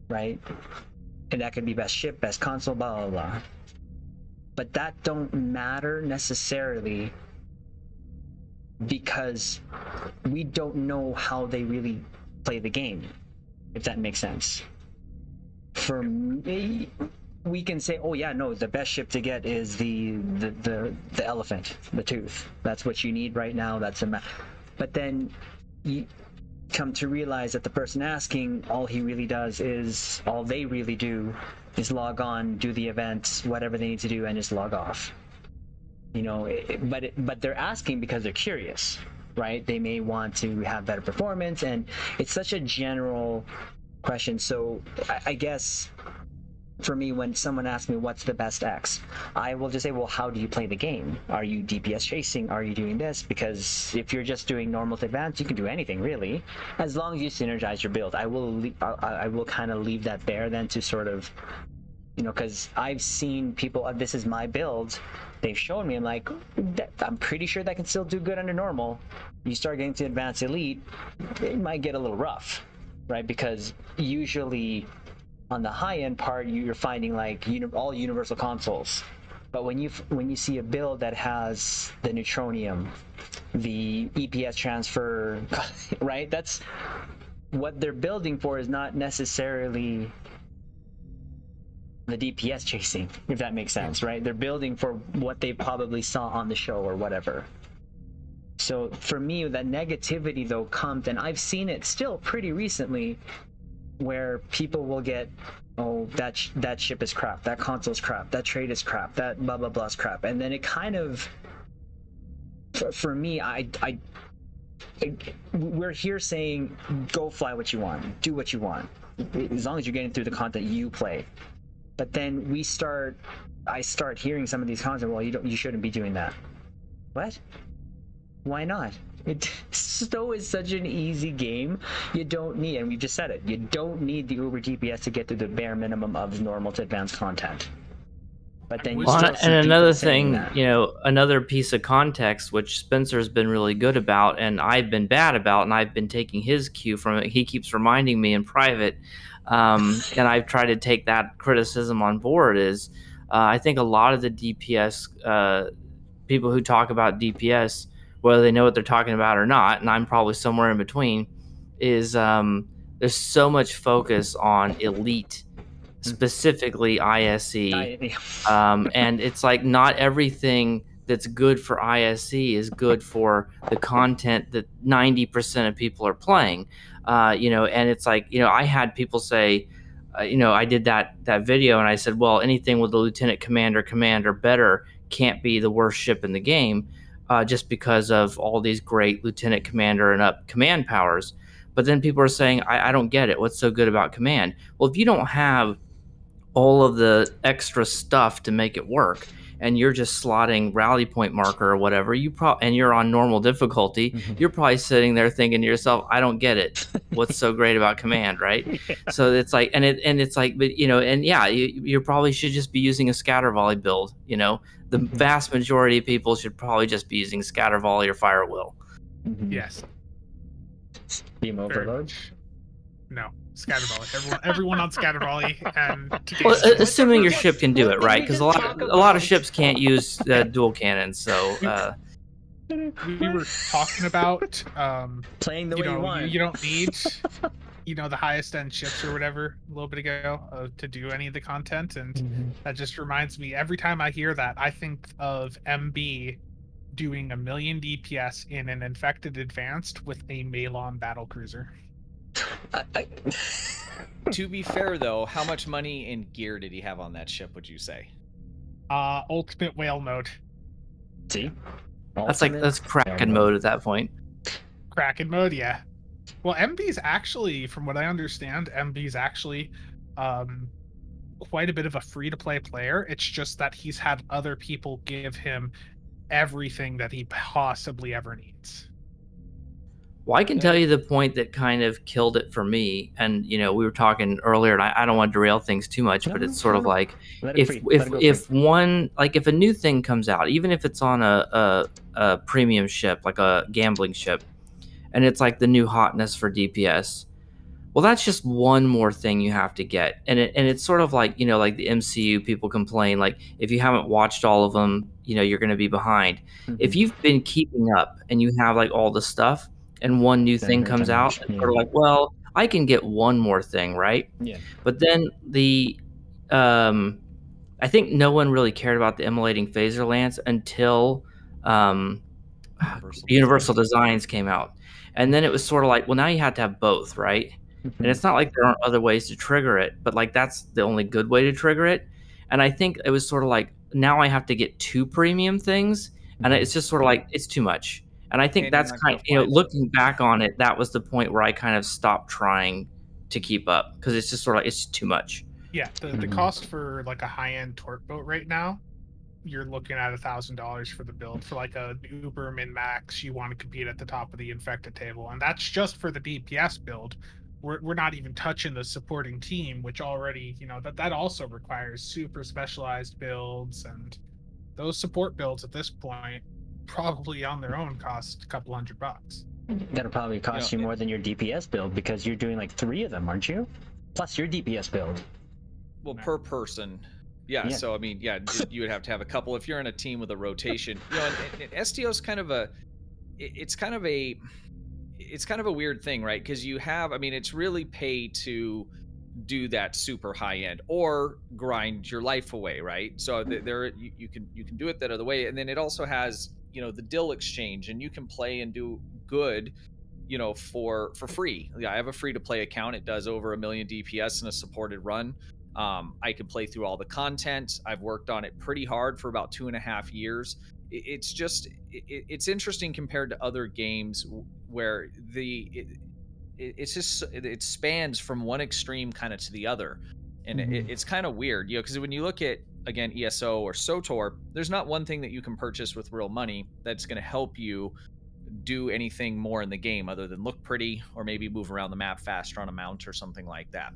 right? And that could be best ship, best console, blah, blah, blah. But that don't matter necessarily because we don't know how they really play the game, if that makes sense. For me, we can say, oh yeah, no, the best ship to get is the elephant, the tooth. That's what you need right now. That's but then you come to realize that the person asking, all they really do is log on, do the events, whatever they need to do, and just log off. But they're asking because they're curious, right? They may want to have better performance, and it's such a general question. So I guess for me, when someone asks me what's the best X, I will just say, well, how do you play the game? Are you DPS chasing? Are you doing this? Because if you're just doing normal to advanced, you can do anything really, as long as you synergize your build. I will kind of leave that there then to sort of, because I've seen people, this is my build, they've shown me, I'm like, I'm pretty sure that can still do good under normal. You start getting to advanced elite, it might get a little rough, right? Because usually on the high end part, you're finding like all universal consoles. But when you see a build that has the neutronium, the EPS transfer, right? That's what they're building for, is not necessarily the DPS chasing, if that makes sense, right? They're building for what they probably saw on the show or whatever. So for me, that negativity though comes, and I've seen it still pretty recently, where people will get, oh, that ship is crap, that console's crap, that trade is crap, that blah blah blah's crap, and then it kind of, for me, we're here saying go fly what you want, do what you want, as long as you're getting through the content you play. But then I start hearing some of these comments, well, you shouldn't be doing that. What? Why not? STO is such an easy game. You don't need, and we just said it, you don't need the Uber DPS to get to the bare minimum of normal to advanced content. But then and another thing, another piece of context, which Spencer's been really good about, and I've been bad about, and I've been taking his cue from it. He keeps reminding me in private, and I've tried to take that criticism on board, is I think a lot of the DPS people who talk about DPS, whether they know what they're talking about or not, and I'm probably somewhere in between, is there's so much focus on elite specifically ISE. Yeah. And it's like not everything that's good for ISE is good for the content that 90% of people are playing. You know, and it's like, you know, I had people say, you know, I did that video and I said, well, anything with a lieutenant commander command or better can't be the worst ship in the game, just because of all these great lieutenant commander and up command powers. But then people are saying, I don't get it. What's so good about command? Well, if you don't have all of the extra stuff to make it work, and you're just slotting rally point marker or whatever, and you're on normal difficulty, you're probably sitting there thinking to yourself, I don't get it. What's so great about command, right? So it's like, and it's like, but you know, and yeah, you probably should just be using a scatter volley build. You know, the vast majority of people should probably just be using scatter volley or fire will. Yes. Beam overload. No, scatter volley. Everyone on scatter volley, and well, assuming your ship can do it, right? Because a lot of ships can't use dual cannons. So we were talking about playing the way you want. You don't need the highest end ships or whatever a little bit ago to do any of the content, and that just reminds me. Every time I hear that, I think of MB doing 1 million DPS in an infected advanced with a Malon battlecruiser. To be fair, though, how much money and gear did he have on that ship, would you say? Ultimate whale mode. See? That's Kraken mode at that point. Kraken mode, yeah. Well, MB's actually, from what I understand, MB's actually quite a bit of a free-to-play player. It's just that he's had other people give him everything that he possibly ever needs. Well, I can tell you the point that kind of killed it for me, and you know, we were talking earlier, and I don't want to derail things too much, but it's sort of like if a new thing comes out, even if it's on a premium ship, like a gambling ship, and it's like the new hotness for DPS, well, that's just one more thing you have to get, and it's sort of like, you know, like the MCU people complain, like if you haven't watched all of them, you know, you're going to be behind. If you've been keeping up and you have like all the stuff, and one new thing comes out, and sort of like, well, I can get one more thing, right? Yeah. But then I think no one really cared about the immolating phaser lance until Universal Designs came out. And then it was sort of like, well, now you have to have both, right? And it's not like there aren't other ways to trigger it, but like that's the only good way to trigger it. And I think it was sort of like, now I have to get 2 premium things, and it's just sort of like, it's too much. And I think that's kind of, you know, looking back on it, that was the point where I kind of stopped trying to keep up, because it's just sort of like, it's too much. Yeah, the cost for like a high-end torque boat right now, you're looking at $1,000 for the build. For like a Uber min-max, you want to compete at the top of the infected table, and that's just for the DPS build. We're not even touching the supporting team, which already, you know, that also requires super specialized builds, and those support builds at this point probably on their own cost a couple $100. That'll probably cost you more than your DPS build, because you're doing like 3 of them, aren't you? Plus your DPS build. Well, per person. Yeah, so I mean, yeah, you would have to have a couple if you're in a team with a rotation. You know, and STO's kind of it's kind of a weird thing, right? Because you have, I mean, it's really pay to do that super high end or grind your life away, right? So there you can do it that other way, and then it also has, you know, the dill exchange, and you can play and do good, you know, for free. Yeah, I have a free to play account. It does over 1 million DPS in a supported run. I can play through all the content. I've worked on it pretty hard for about 2.5 years. It's just it's interesting compared to other games where it spans from one extreme kind of to the other, and it's kind of weird, you know, because when you look at, again, ESO or SOTOR, there's not one thing that you can purchase with real money that's going to help you do anything more in the game other than look pretty or maybe move around the map faster on a mount or something like that.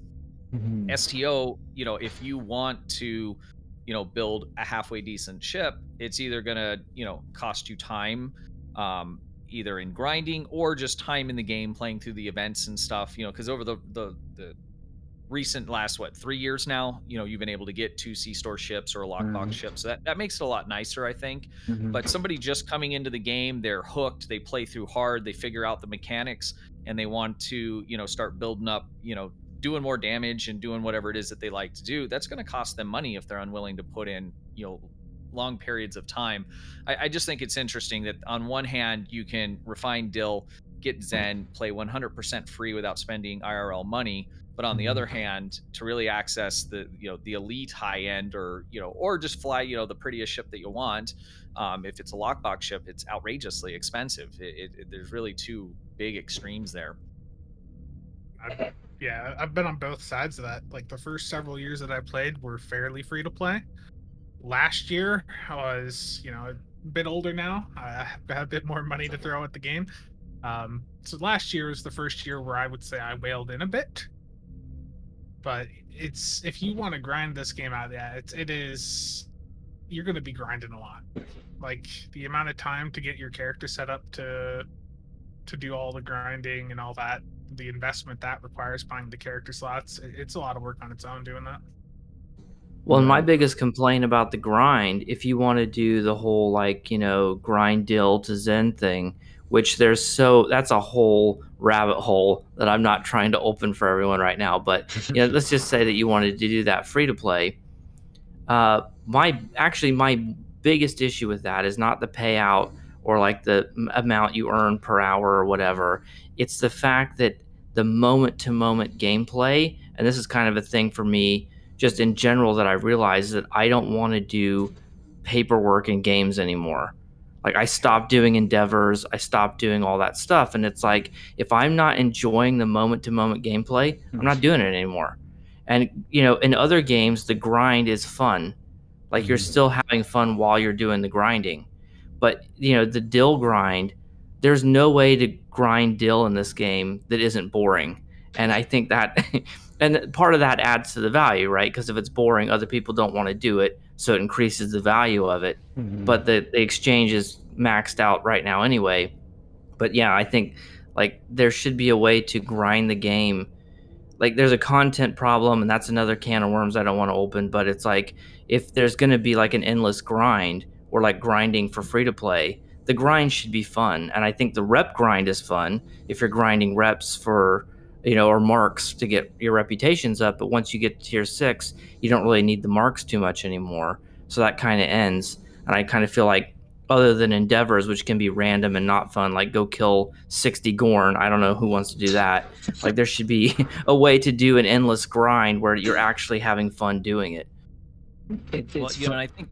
STO, you know, if you want to, you know, build a halfway decent ship, it's either gonna, you know, cost you time, either in grinding or just time in the game playing through the events and stuff, you know, because over the recent last 3 years now, you know, you've been able to get 2 C-store ships or a lockbox ship, so that makes it a lot nicer, I think. But somebody just coming into the game, they're hooked, they play through hard, they figure out the mechanics, and they want to, you know, start building up, you know, doing more damage and doing whatever it is that they like to do, that's going to cost them money if they're unwilling to put in, long periods of time. I just think it's interesting that on one hand, you can refine Dill, get Zen, play 100% free without spending IRL money. But on the other hand, to really access the the elite high end, or just fly the prettiest ship that you want, if it's a lockbox ship, it's outrageously expensive. There's really two big extremes there. Yeah, I've been on both sides of that. Like the first several years that I played were fairly free to play. Last year I was, a bit older now. I have a bit more money to throw at the game. So last year was the first year where I would say I whaled in a bit. But if you want to grind this game out, yeah, it is. You're going to be grinding a lot. Like the amount of time to get your character set up to do all the grinding and all that, the investment that requires buying the character slots, it's a lot of work on its own doing that. Well, my biggest complaint about the grind, if you want to do the whole grind Dill to Zen thing, which that's a whole rabbit hole that I'm not trying to open for everyone right now. But let's just say that you wanted to do that free to play. My biggest issue with that is not the payout or like the amount you earn per hour or whatever. It's the fact that the moment to moment gameplay, and this is kind of a thing for me just in general that I realized that I don't want to do paperwork in games anymore. Like I stopped doing endeavors, I stopped doing all that stuff, and it's like if I'm not enjoying the moment to moment gameplay, I'm not doing it anymore. And in other games the grind is fun. Like you're still having fun while you're doing the grinding. But the Dill grind, there's no way to grind Dill in this game that isn't boring. And I think that and part of that adds to the value, right? Because if it's boring, other people don't want to do it, so it increases the value of it. But the exchange is maxed out right now anyway. But yeah, I think like there should be a way to grind the game. Like there's a content problem, and that's another can of worms I don't want to open, but it's like if there's going to be like an endless grind or like grinding for free to play, the grind should be fun. And I think the rep grind is fun if you're grinding reps for or marks to get your reputations up. But once you get to tier 6, you don't really need the marks too much anymore. So that kind of ends. And I kind of feel like other than endeavors, which can be random and not fun, like go kill 60 Gorn, I don't know who wants to do that. Like there should be a way to do an endless grind where you're actually having fun doing it. And I think.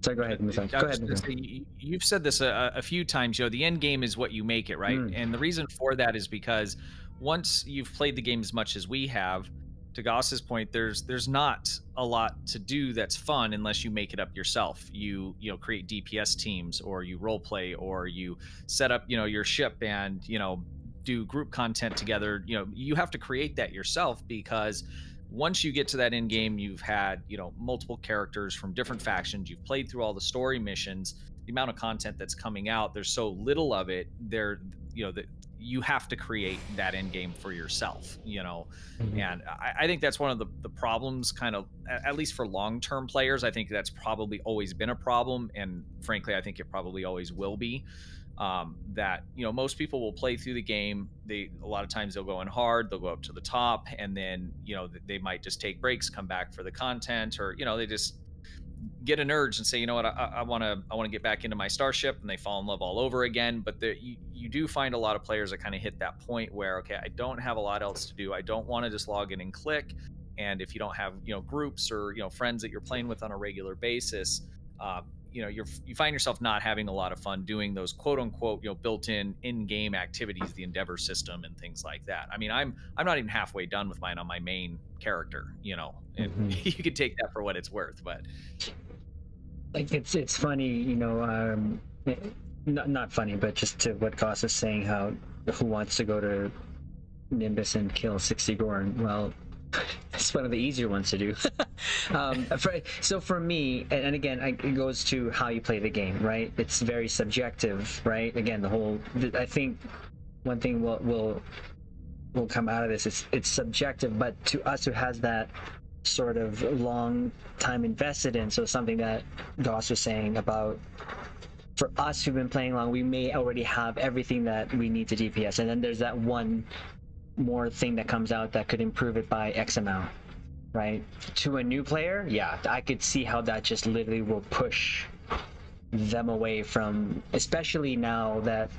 So go ahead. Go ahead. You've said this a few times, the end game is what you make it, right? And the reason for that is because once you've played the game as much as we have, to Gauss's point, there's not a lot to do that's fun unless you make it up yourself. You create DPS teams, or you role play, or you set up your ship and do group content together. You have to create that yourself, because once you get to that end game, you've had multiple characters from different factions, you've played through all the story missions, the amount of content that's coming out, there's so little of it there, that you have to create that end game for yourself, and I think that's one of the problems, kind of, at least for long-term players. I think that's probably always been a problem, and frankly I think it probably always will be, that most people will play through the game, a lot of times they'll go in hard, they'll go up to the top, and then they might just take breaks, come back for the content, or they just get an urge and say, what, I want to get back into my starship, and they fall in love all over again. But you do find a lot of players that kind of hit that point where, okay, I don't have a lot else to do, I don't want to just log in and click. And if you don't have groups or friends that you're playing with on a regular basis, you find yourself not having a lot of fun doing those quote unquote built-in in-game activities, the endeavor system and things like that. I mean, I'm not even halfway done with mine on my main character, and you can take that for what it's worth. But like it's funny, not funny, but just to what Gauss is saying, how who wants to go to Nimbus and kill 60 Gorn? Well, it's one of the easier ones to do. So for me, and again, it goes to how you play the game, right? It's very subjective, right? Again, I think one thing will come out of this is it's subjective, but to us who has that sort of long time invested in, so something that Gauss was saying about, for us who've been playing long, we may already have everything that we need to DPS, and then there's that one more thing that comes out that could improve it by X amount, right? To a new player, yeah, I could see how that just literally will push them away from, especially now that,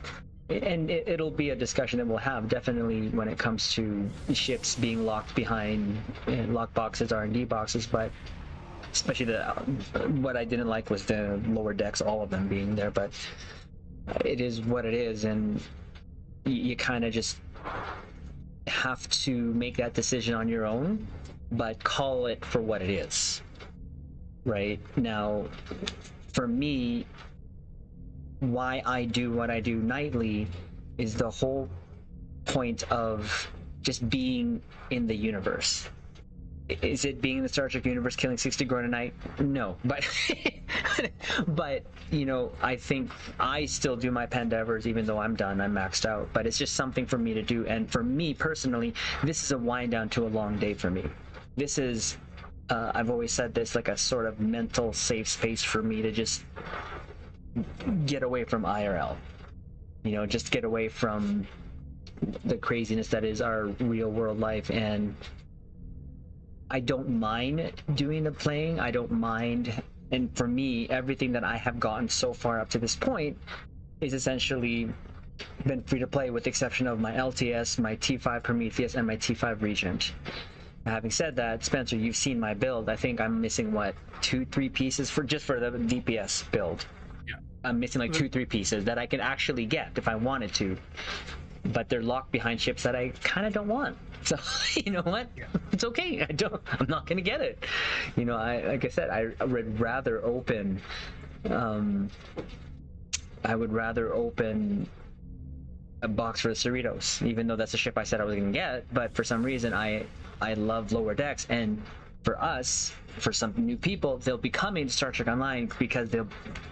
and it'll be a discussion that we'll have definitely when it comes to ships being locked behind lock boxes, R&D boxes, but especially what I didn't like was the lower decks, all of them being there, but it is what it is, and you kind of just have to make that decision on your own, but call it for what it is. Right now, for me, why I do what I do nightly is the whole point of just being in the universe. Is it being in the Star Trek universe, killing 60 Gorn a night? No, but but you know, I think I still do my Pandevers even though I'm done, I'm maxed out. But it's just something for me to do, and for me personally, this is a wind down to a long day for me. This is, I've always said this, like a sort of mental safe space for me to just get away from IRL. You know, just get away from the craziness that is our real world life, and I don't mind doing the playing. I don't mind. And for me, everything that I have gotten so far up to this point is essentially been free to play, with the exception of my LTS, my T5 Prometheus, and my T5 Regent. Having said that, Spencer, you've seen my build. I think I'm missing, what, 2-3 pieces for the DPS build. Yeah. I'm missing like 2-3 pieces that I can actually get if I wanted to, but they're locked behind ships that I kind of don't want. So you know what? Yeah. It's okay. I'm not gonna get it. You know, like I said, I would rather open. I would rather open a box for the Cerritos, even though that's a ship I said I was gonna get. But for some reason, I love lower decks, and for us, for some new people, they'll be coming to Star Trek Online because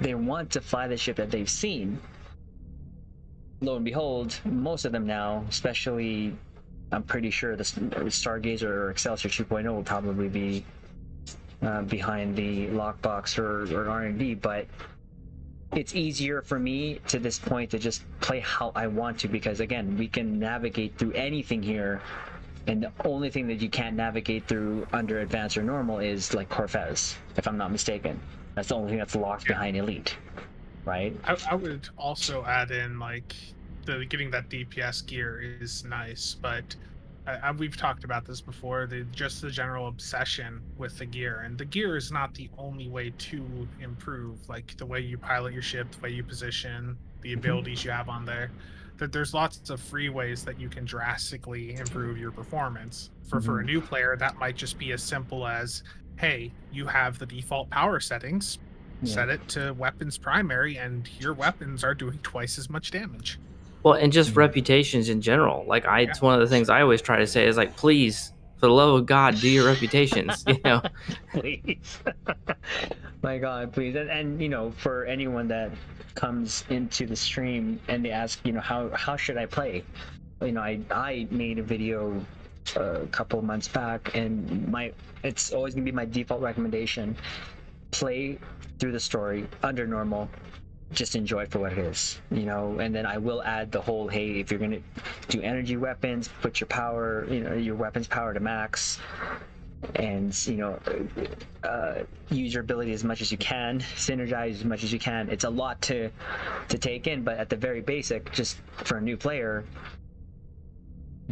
they want to fly the ship that they've seen. Lo and behold, most of them now, especially, I'm pretty sure the Stargazer or Excelsior 2.0 will probably be behind the lockbox or R&D, but it's easier for me to this point to just play how I want to, because again, we can navigate through anything here, and the only thing that you can't navigate through under advanced or normal is like Corvez, if I'm not mistaken. That's the only thing that's locked behind Elite, right? I would also add in, like, getting that DPS gear is nice, but we've talked about this before, just the general obsession with the gear, and the gear is not the only way to improve, like the way you pilot your ship, the way you position, the abilities you have on there. That there's lots of free ways that you can drastically improve your performance. For a new player, that might just be as simple as, hey, you have the default power settings, set it to weapons primary, and your weapons are doing twice as much damage. Well, and just reputations in general. Like, it's one of the things I always try to say is, like, please, for the love of God, do your reputations, you know? Please. My God, please. And, you know, for anyone that comes into the stream and they ask, you know, how should I play? You know, I made a video a couple months back, and it's always going to be my default recommendation. Play through the story under normal. Just enjoy it for what it is, you know, and then I will add the whole, hey, if you're going to do energy weapons, put your power, you know, your weapons power to max, and, you know, use your ability as much as you can, synergize as much as you can. It's a lot to take in, but at the very basic, just for a new player,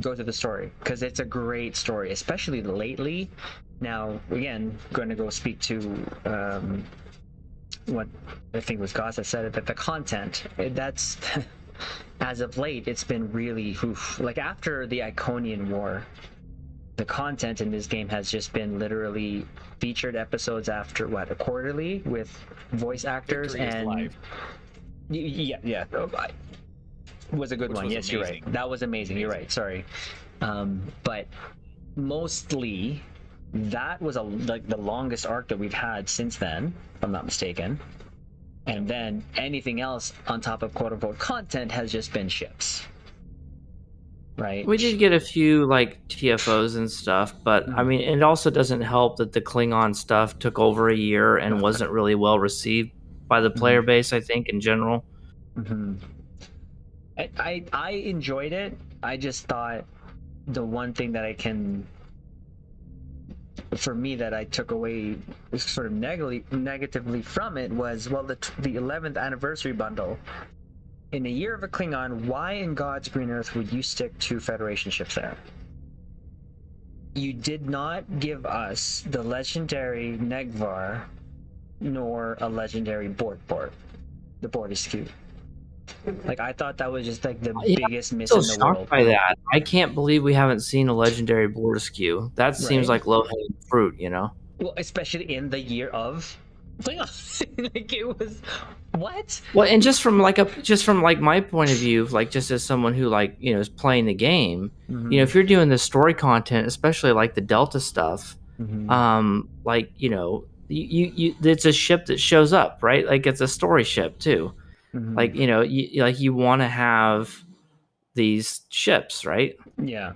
go through the story, because it's a great story, especially lately. Now, again, going to go speak to what I think was Gauss that said it, that the content, that's as of late, it's been really like after the Iconian War, the content in this game has just been literally featured episodes after a quarterly with voice actors. Victory and yeah, was a good one. Yes, amazing. You're right. That was amazing. You're right. Sorry, but mostly. That was like the longest arc that we've had since then, if I'm not mistaken. And then anything else on top of quote-unquote content has just been ships. Right? We did get a few like TFOs and stuff, but I mean, it also doesn't help that the Klingon stuff took over a year and wasn't really well received by the player base, I think, in general. I enjoyed it. I just thought the one thing that I can, for me, that I took away sort of negatively from it was, well, the 11th anniversary bundle. In a year of a Klingon, why in God's green earth would you stick 2 Federation ships there? You did not give us the legendary Negvar, nor a legendary Bortbort, the Bortiscu. Like, I thought that was just like the biggest miss I'm in so the shocked world. by that. I can't believe we haven't seen a legendary border skew. That seems Right. like low-hanging fruit, you know? Well, especially in the year of Klingon. Like, it was what? Well, and just from my point of view, like just as someone who like, you know, is playing the game, you know, if you're doing the story content, especially like the Delta stuff, like, you know, you it's a ship that shows up, right? Like it's a story ship too. Like, you know, you want to have these ships, right? Yeah.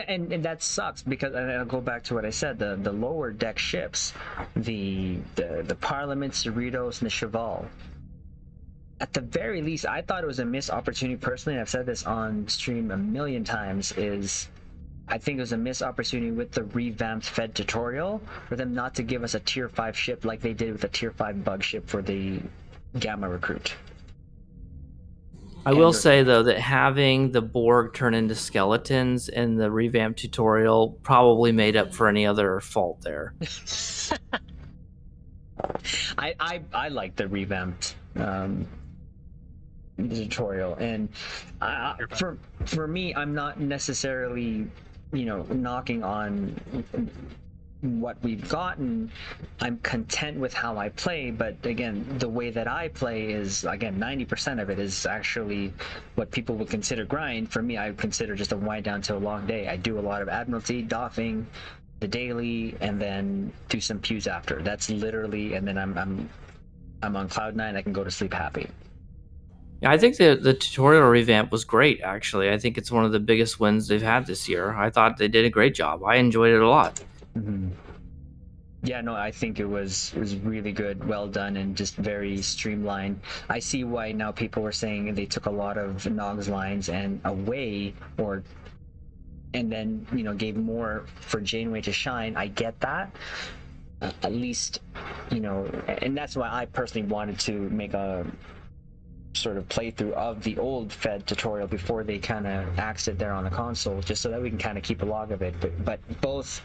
And that sucks because, and I'll go back to what I said, the lower deck ships, the Parliament, Cerritos, and the Cheval. At the very least, I thought it was a missed opportunity personally, and I've said this on stream a million times, is I think it was a missed opportunity with the revamped Fed tutorial for them not to give us a tier 5 ship like they did with a tier 5 bug ship for the Gamma Recruit. I will say though that having the Borg turn into skeletons in the revamped tutorial probably made up for any other fault there. I like the revamped tutorial, and for me, I'm not necessarily, you know, knocking on what we've gotten. I'm content with how I play, but again, the way that I play is, again, 90% of it is actually what people would consider grind. For me, I would consider just a wind down to a long day. I do a lot of Admiralty, doffing, the daily, and then do some pews after. That's literally, and then I'm on cloud 9. I can go to sleep happy. Yeah, I think the tutorial revamp was great, actually. I think it's one of the biggest wins they've had this year. I thought they did a great job. I enjoyed it a lot. Yeah, no, I think it was really good, well done, and just very streamlined. I see why now people were saying they took a lot of Nog's lines and away, and then, you know, gave more for Janeway to shine. I get that. At least, you know, and that's why I personally wanted to make a sort of playthrough of the old Fed tutorial before they kind of axed it there on the console, just so that we can kind of keep a log of it. But both,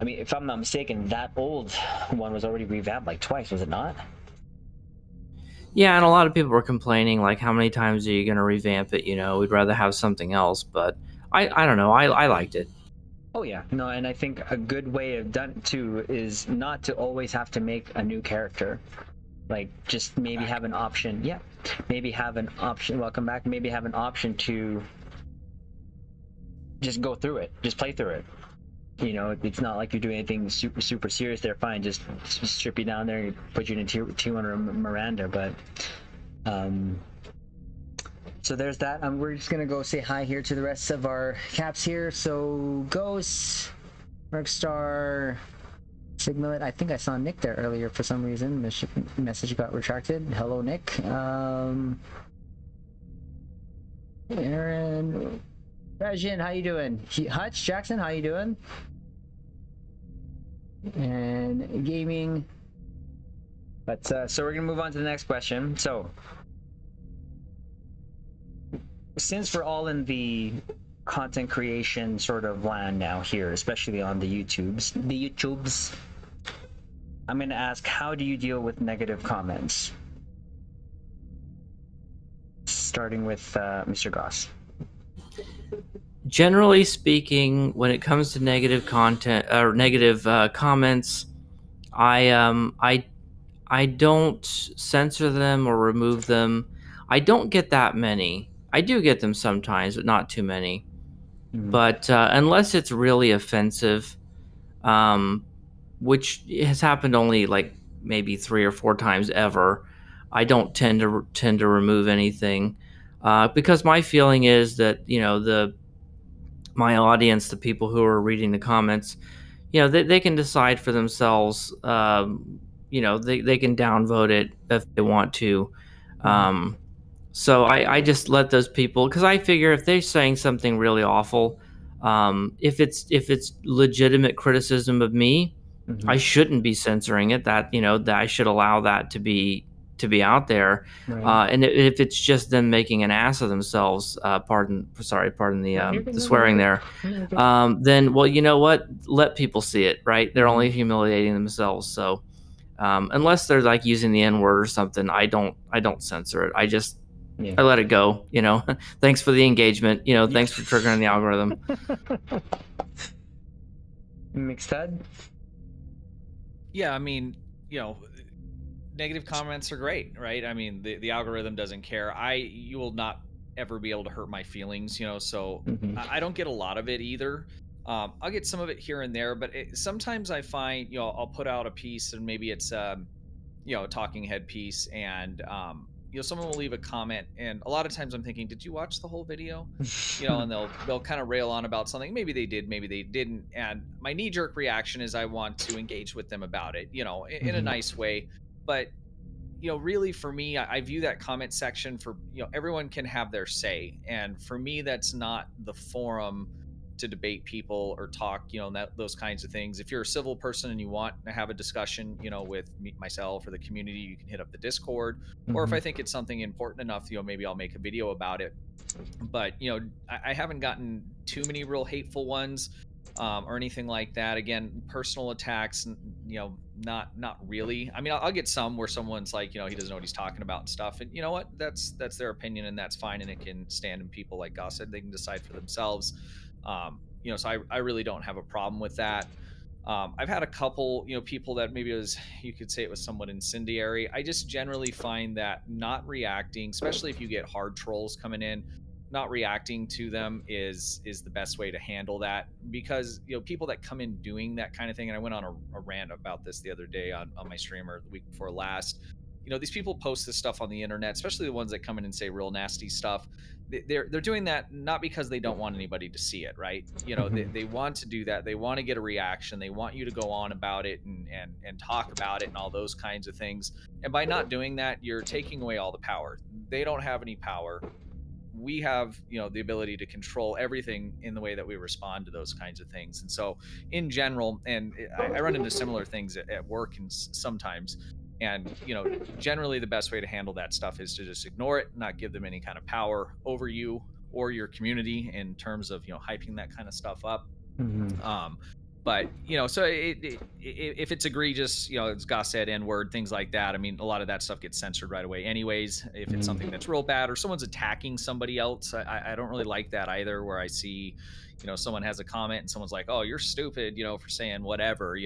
I mean, if I'm not mistaken, that old one was already revamped like twice, was it not? Yeah, and a lot of people were complaining, like, how many times are you going to revamp it? You know, we'd rather have something else. But I don't know. I liked it. Oh yeah, no, and I think a good way of done it too is not to always have to make a new character. Like, just maybe have an option. Yeah, maybe have an option. Welcome back. Maybe have an option to just go through it, just play through it. You know, it's not like you're doing anything super serious there. Fine, just strip you down there and put you in a tier 200 Miranda. But so there's that. We're just gonna go say hi here to the rest of our caps here. So Ghost, Mercstar, Sigmalit. I think I saw Nick there earlier for some reason. Message got retracted. Hello, Nick. Aaron, Rajin, how you doing? Hutch, Jackson, how you doing? And gaming. But so we're gonna move on to the next question. So, since we're all in the content creation sort of land now here, especially on the YouTubes, I'm going to ask, how do you deal with negative comments? Starting with Mr. Gauss. Generally speaking, when it comes to negative content or negative comments, I don't censor them or remove them. I don't get that many. I do get them sometimes, but not too many. But unless it's really offensive, which has happened only like maybe 3 or 4 times ever, I don't tend to remove anything, because my feeling is that, you know, my audience, the people who are reading the comments, you know, they can decide for themselves. You know, they can downvote it if they want to. So I just let those people, because I figure if they're saying something really awful, if it's legitimate criticism of me, I shouldn't be censoring it. That that I should allow that to be out there. Right. And if it's just them making an ass of themselves, pardon the swearing there, then, well, you know what? Let people see it, right? They're only humiliating themselves. So unless they're like using the N-word or something, I don't censor it. I let it go. Thanks for the engagement. Thanks for triggering the algorithm. Mixed head. Yeah, I mean, negative comments are great, right? I mean, the algorithm doesn't care. You will not ever be able to hurt my feelings, so I don't get a lot of it either. I'll get some of it here and there, but sometimes I find, I'll put out a piece and maybe it's, a talking head piece, and someone will leave a comment, and a lot of times I'm thinking, did you watch the whole video? And they'll kind of rail on about something. Maybe they did, maybe they didn't. And my knee-jerk reaction is I want to engage with them about it, in a nice way. But really for me, I view that comment section for, everyone can have their say, and for me, that's not the forum to debate people or talk, those kinds of things. If you're a civil person and you want to have a discussion, with myself or the community, you can hit up the Discord. Or if I think it's something important enough, maybe I'll make a video about it. But I haven't gotten too many real hateful ones, or anything like that. Again, personal attacks, not really. I mean, I'll get some where someone's like, he doesn't know what he's talking about and stuff, and you know what, that's their opinion, and that's fine, and it can stand, and people, like Gauss said, they can decide for themselves. So I really don't have a problem with that. I've had a couple, people that maybe you could say it was somewhat incendiary. I just generally find that not reacting, especially if you get hard trolls coming in, not reacting to them is the best way to handle that, because people that come in doing that kind of thing, and I went on a rant about this the other day on my stream, or the week before last. These people post this stuff on the internet, especially the ones that come in and say real nasty stuff. They're doing that not because they don't want anybody to see it, right? They want to do that. They want to get a reaction. They want you to go on about it and talk about it and all those kinds of things. And by not doing that, you're taking away all the power. They don't have any power. We have, the ability to control everything in the way that we respond to those kinds of things. And so in general, and I run into similar things at work and sometimes, and generally the best way to handle that stuff is to just ignore it, not give them any kind of power over you or your community in terms of hyping that kind of stuff up. But so if it's egregious, as Gauss said, N-word, things like that, I mean, a lot of that stuff gets censored right away anyways. If it's something that's real bad, or someone's attacking somebody else, I don't really like that either, where I see someone has a comment and someone's like, oh, you're stupid, for saying whatever,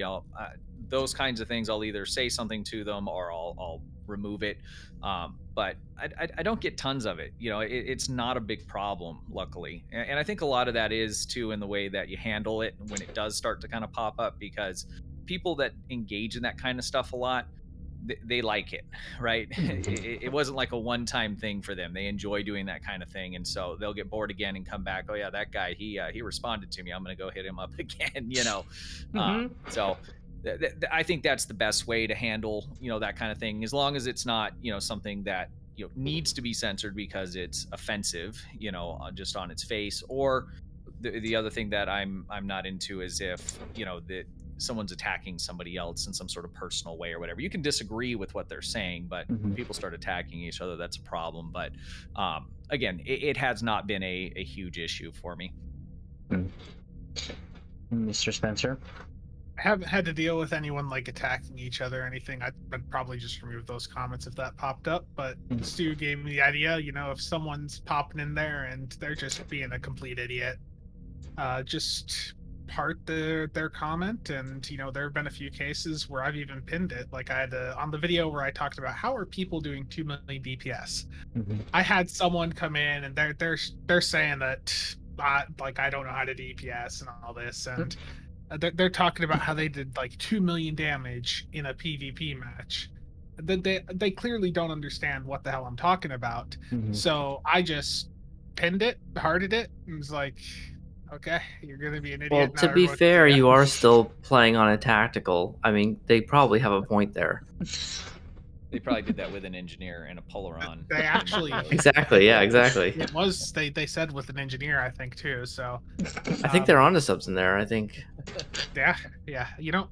those kinds of things, I'll either say something to them or I'll remove it. But I don't get tons of it. It's not a big problem, luckily. And I think a lot of that is too in the way that you handle it when it does start to kind of pop up, because people that engage in that kind of stuff a lot, they like it, right? It wasn't like a one-time thing for them. They enjoy doing that kind of thing, and so they'll get bored again and come back. Oh yeah, that guy, he responded to me, I'm gonna go hit him up again. So I think that's the best way to handle that kind of thing, as long as it's not something that needs to be censored because it's offensive, just on its face. Or the other thing that I'm not into is if that someone's attacking somebody else in some sort of personal way or whatever. You can disagree with what they're saying, but when people start attacking each other, that's a problem. But again, it has not been a huge issue for me. Mr. Spencer? I haven't had to deal with anyone like attacking each other or anything. I'd probably just remove those comments if that popped up. But Stu gave me the idea, if someone's popping in there and they're just being a complete idiot, just part their comment. And there have been a few cases where I've even pinned it. Like I had on the video where I talked about how are people doing 2 million DPS. I had someone come in and they're saying that I don't know how to DPS and all this, and they're talking about how they did like 2 million damage in a PvP match. They clearly don't understand what the hell I'm talking about. So I just pinned it, hearted it, and was like, okay, you're gonna be an idiot. Well, to be fair, you are still playing on a tactical. I mean, they probably have a point there. They probably did that with an engineer and a polaron. They actually Exactly. Yeah. Exactly. it was they said with an engineer, I think too. So I think they're onto something there. I think. yeah. You know,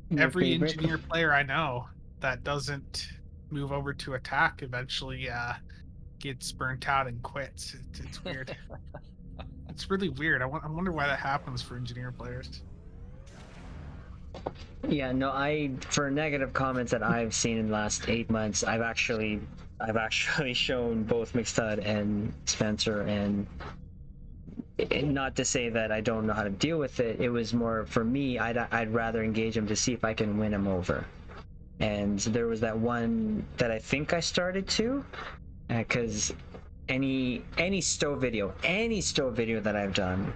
Your every favorite? engineer player I know that doesn't move over to attack eventually gets burnt out and quits. It's weird. It's really weird. I wonder why that happens for engineer players. Yeah, no, for negative comments that I've seen in the last 8 months, I've actually shown both McStud and Spencer, and not to say that I don't know how to deal with it. It was more for me. I'd rather engage them to see if I can win them over. And there was that one that I think I started to, because any STO video that I've done,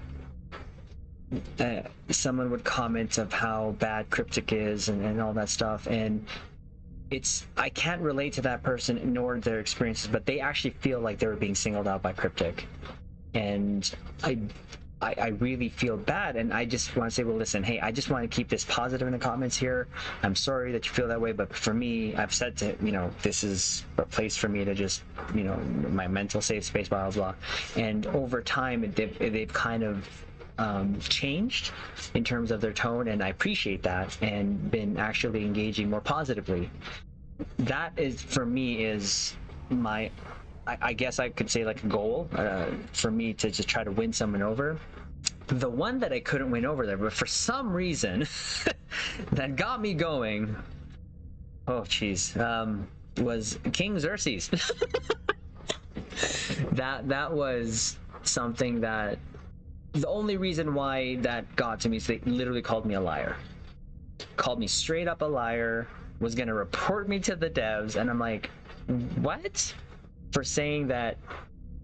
someone would comment of how bad Cryptic is and all that stuff, and I can't relate to that person nor their experiences, but they actually feel like they were being singled out by Cryptic, and I really feel bad, and I just want to say, well, listen, hey, I just want to keep this positive in the comments here. I'm sorry that you feel that way, but for me, I've said to, this is a place for me to just, my mental safe space, blah, blah, blah. And over time, they've kind of changed in terms of their tone, and I appreciate that, and been actually engaging more positively. That is, for me, is my, I guess I could say, like, a goal for me to just try to win someone over. The one that I couldn't win over there, but for some reason that got me going, was King Xerxes. that was something that, the only reason why that got to me is they literally called me a liar. Called me straight up a liar, was gonna report me to the devs, and I'm like, what? For saying that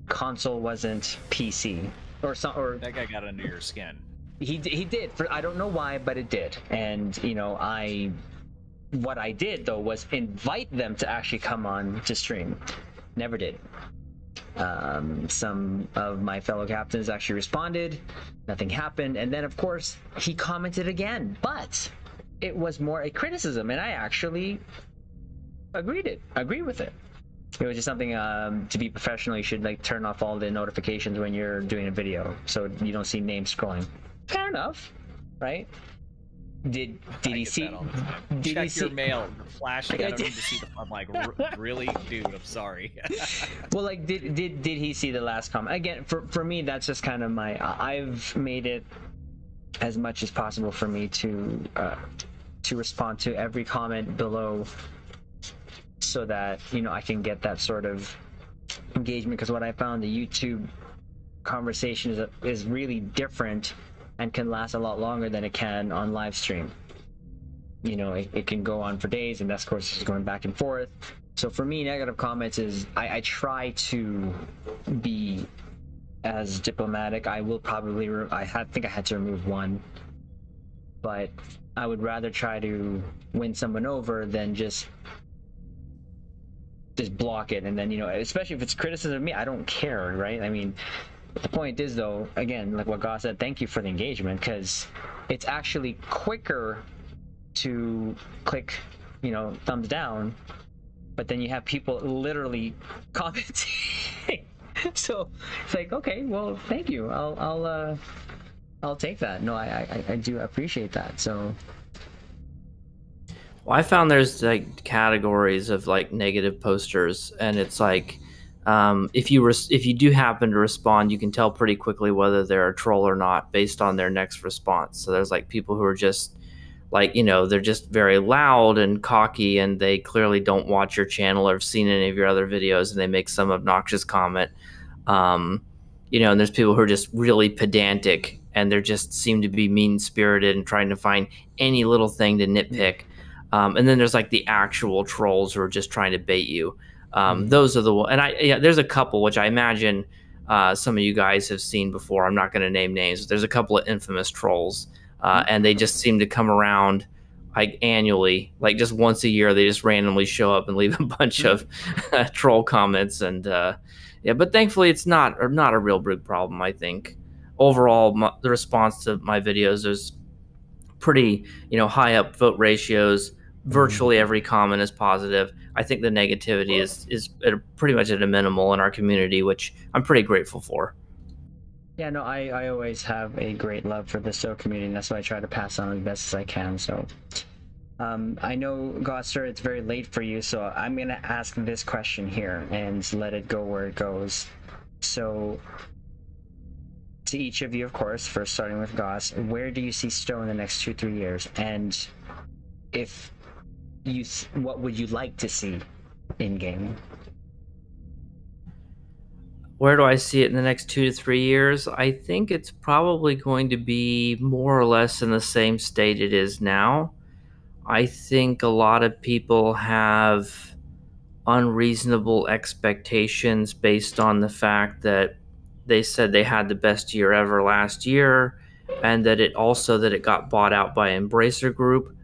console wasn't PC. Or that guy got under your skin. He did. I don't know why, but it did. And what I did though was invite them to actually come on to stream. Never did. Some of my fellow captains actually responded. Nothing happened. And then of course he commented again, but it was more a criticism, and I actually agreed with it. It was just something, to be professional, you should turn off all the notifications when you're doing a video, so you don't see names scrolling. Fair enough, right? Did he see? Did Check he see your mail, flashing. I don't need to see the. I'm like, really, dude? I'm sorry. Well, did he see the last comment? Again, for me, that's just kind of I've made it as much as possible for me to respond to every comment below, so that I can get that sort of engagement. Because what I found, the YouTube conversation is really different and can last a lot longer than it can on live stream. It can go on for days, and that's, of course, just going back and forth. So for me, negative comments is I try to be as diplomatic. I will probably think I had to remove one, but I would rather try to win someone over than just block it. And then especially if it's criticism of me, I don't care, right? I mean, the point is, though, again, like what Gauss said, thank you for the engagement, because it's actually quicker to click thumbs down, but then you have people literally commenting. So it's like, okay, well, thank you, I'll take that. No, I do appreciate that. So Well, I found there's categories of negative posters, and it's if you do happen to respond, you can tell pretty quickly whether they're a troll or not based on their next response. So there's people who are just they're just very loud and cocky, and they clearly don't watch your channel or have seen any of your other videos, and they make some obnoxious comment. And there's people who are just really pedantic, and they just seem to be mean-spirited and trying to find any little thing to nitpick. And then there's the actual trolls who are just trying to bait you. Those are and there's a couple which I imagine some of you guys have seen before. I'm not going to name names. There's a couple of infamous trolls, and they just seem to come around annually, just once a year. They just randomly show up and leave a bunch of troll comments, and but thankfully it's not a real big problem. I think overall the response to my videos is pretty high upvote ratios. virtually every comment is positive. I think the negativity is pretty much at a minimal in our community, which I'm pretty grateful for. Yeah, no, I always have a great love for the STO community, and that's why I try to pass on as best as I can. So, I know, Gosser, it's very late for you, so I'm gonna ask this question here and let it go where it goes. So, to each of you, of course, first starting with Gauss, where do you see STO in the next 2-3 years? And if you, what would you like to see in game? Where do I see it in the next 2 to 3 years? I think it's probably going to be more or less in the same state it is now. I think a lot of people have unreasonable expectations based on the fact that they said they had the best year ever last year, and that it got bought out by Embracer Group.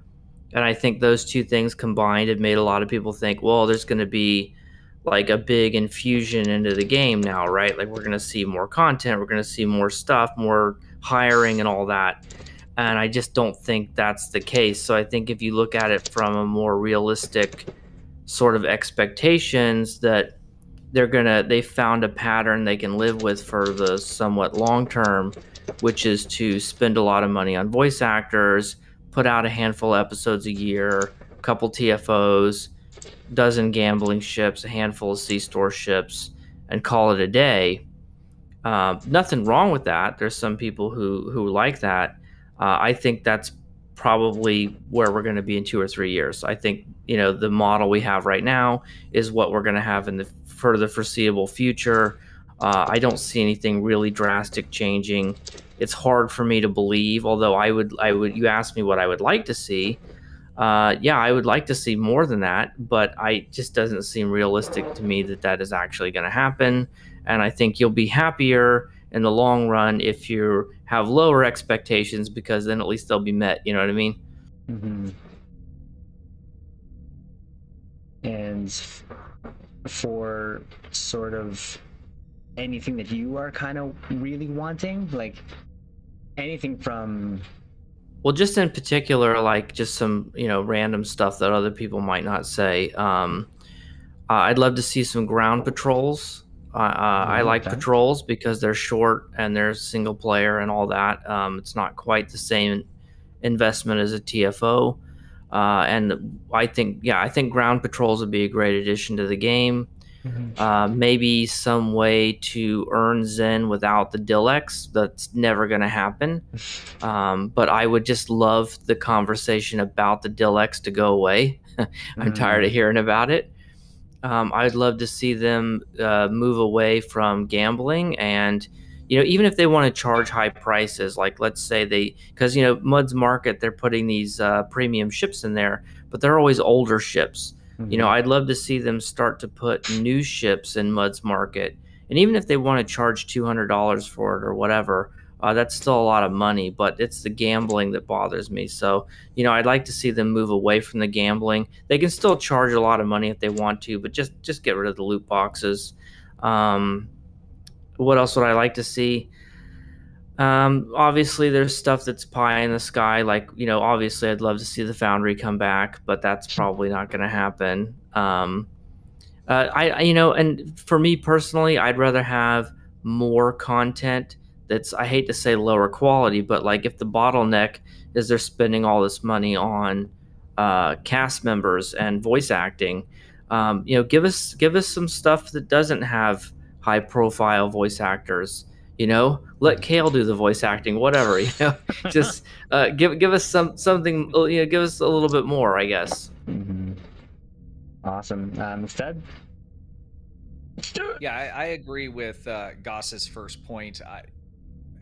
And I think those two things combined have made a lot of people think, well, there's going to be like a big infusion into the game now, right? Like we're going to see more content, we're going to see more stuff, more hiring and all that. And I just don't think that's the case. So I think if you look at it from a more realistic sort of expectations, that they found a pattern they can live with for the somewhat long term, which is to spend a lot of money on voice actors, put out a handful of episodes a year, a couple TFOs, dozen gambling ships, a handful of C-store ships, and call it a day. Nothing wrong with that. There's some people who like that. I think that's probably where we're going to be in 2 or 3 years. I think the model we have right now is what we're going to have for the foreseeable future. I don't see anything really drastic changing. It's hard for me to believe, although I would. You asked me what I would like to see. Yeah, I would like to see more than that, but it just doesn't seem realistic to me that is actually going to happen. And I think you'll be happier in the long run if you have lower expectations, because then at least they'll be met. You know what I mean? Mm-hmm. And for sort of anything that you are kind of really wanting, like anything from... Well, just in particular, like just some, random stuff that other people might not say. I'd love to see some ground patrols. I like patrols because they're short and they're single player and all that. It's not quite the same investment as a TFO. And I think ground patrols would be a great addition to the game. Maybe some way to earn Zen without the Dilex. That's never going to happen. But I would just love the conversation about the Dilex to go away. I'm tired of hearing about it. I'd love to see them move away from gambling, and even if they want to charge high prices, like let's say because Mud's Market, they're putting these premium ships in there, but they're always older ships. I'd love to see them start to put new ships in Mud's Market, and even if they want to charge $200 for it or whatever, that's still a lot of money. But it's the gambling that bothers me. So I'd like to see them move away from the gambling. They can still charge a lot of money if they want to, but just get rid of the loot boxes. What else would I like to see? Obviously there's stuff that's pie in the sky, like obviously I'd love to see the Foundry come back, but that's probably not going to happen. And for me personally, I'd rather have more content that's, I hate to say lower quality, but like if the bottleneck is they're spending all this money on cast members and voice acting, give us some stuff that doesn't have high profile voice actors. Let Kale do the voice acting, whatever. Just give us something. Give us a little bit more, I guess. Awesome. Fed? Yeah, I agree with Gauss's first point.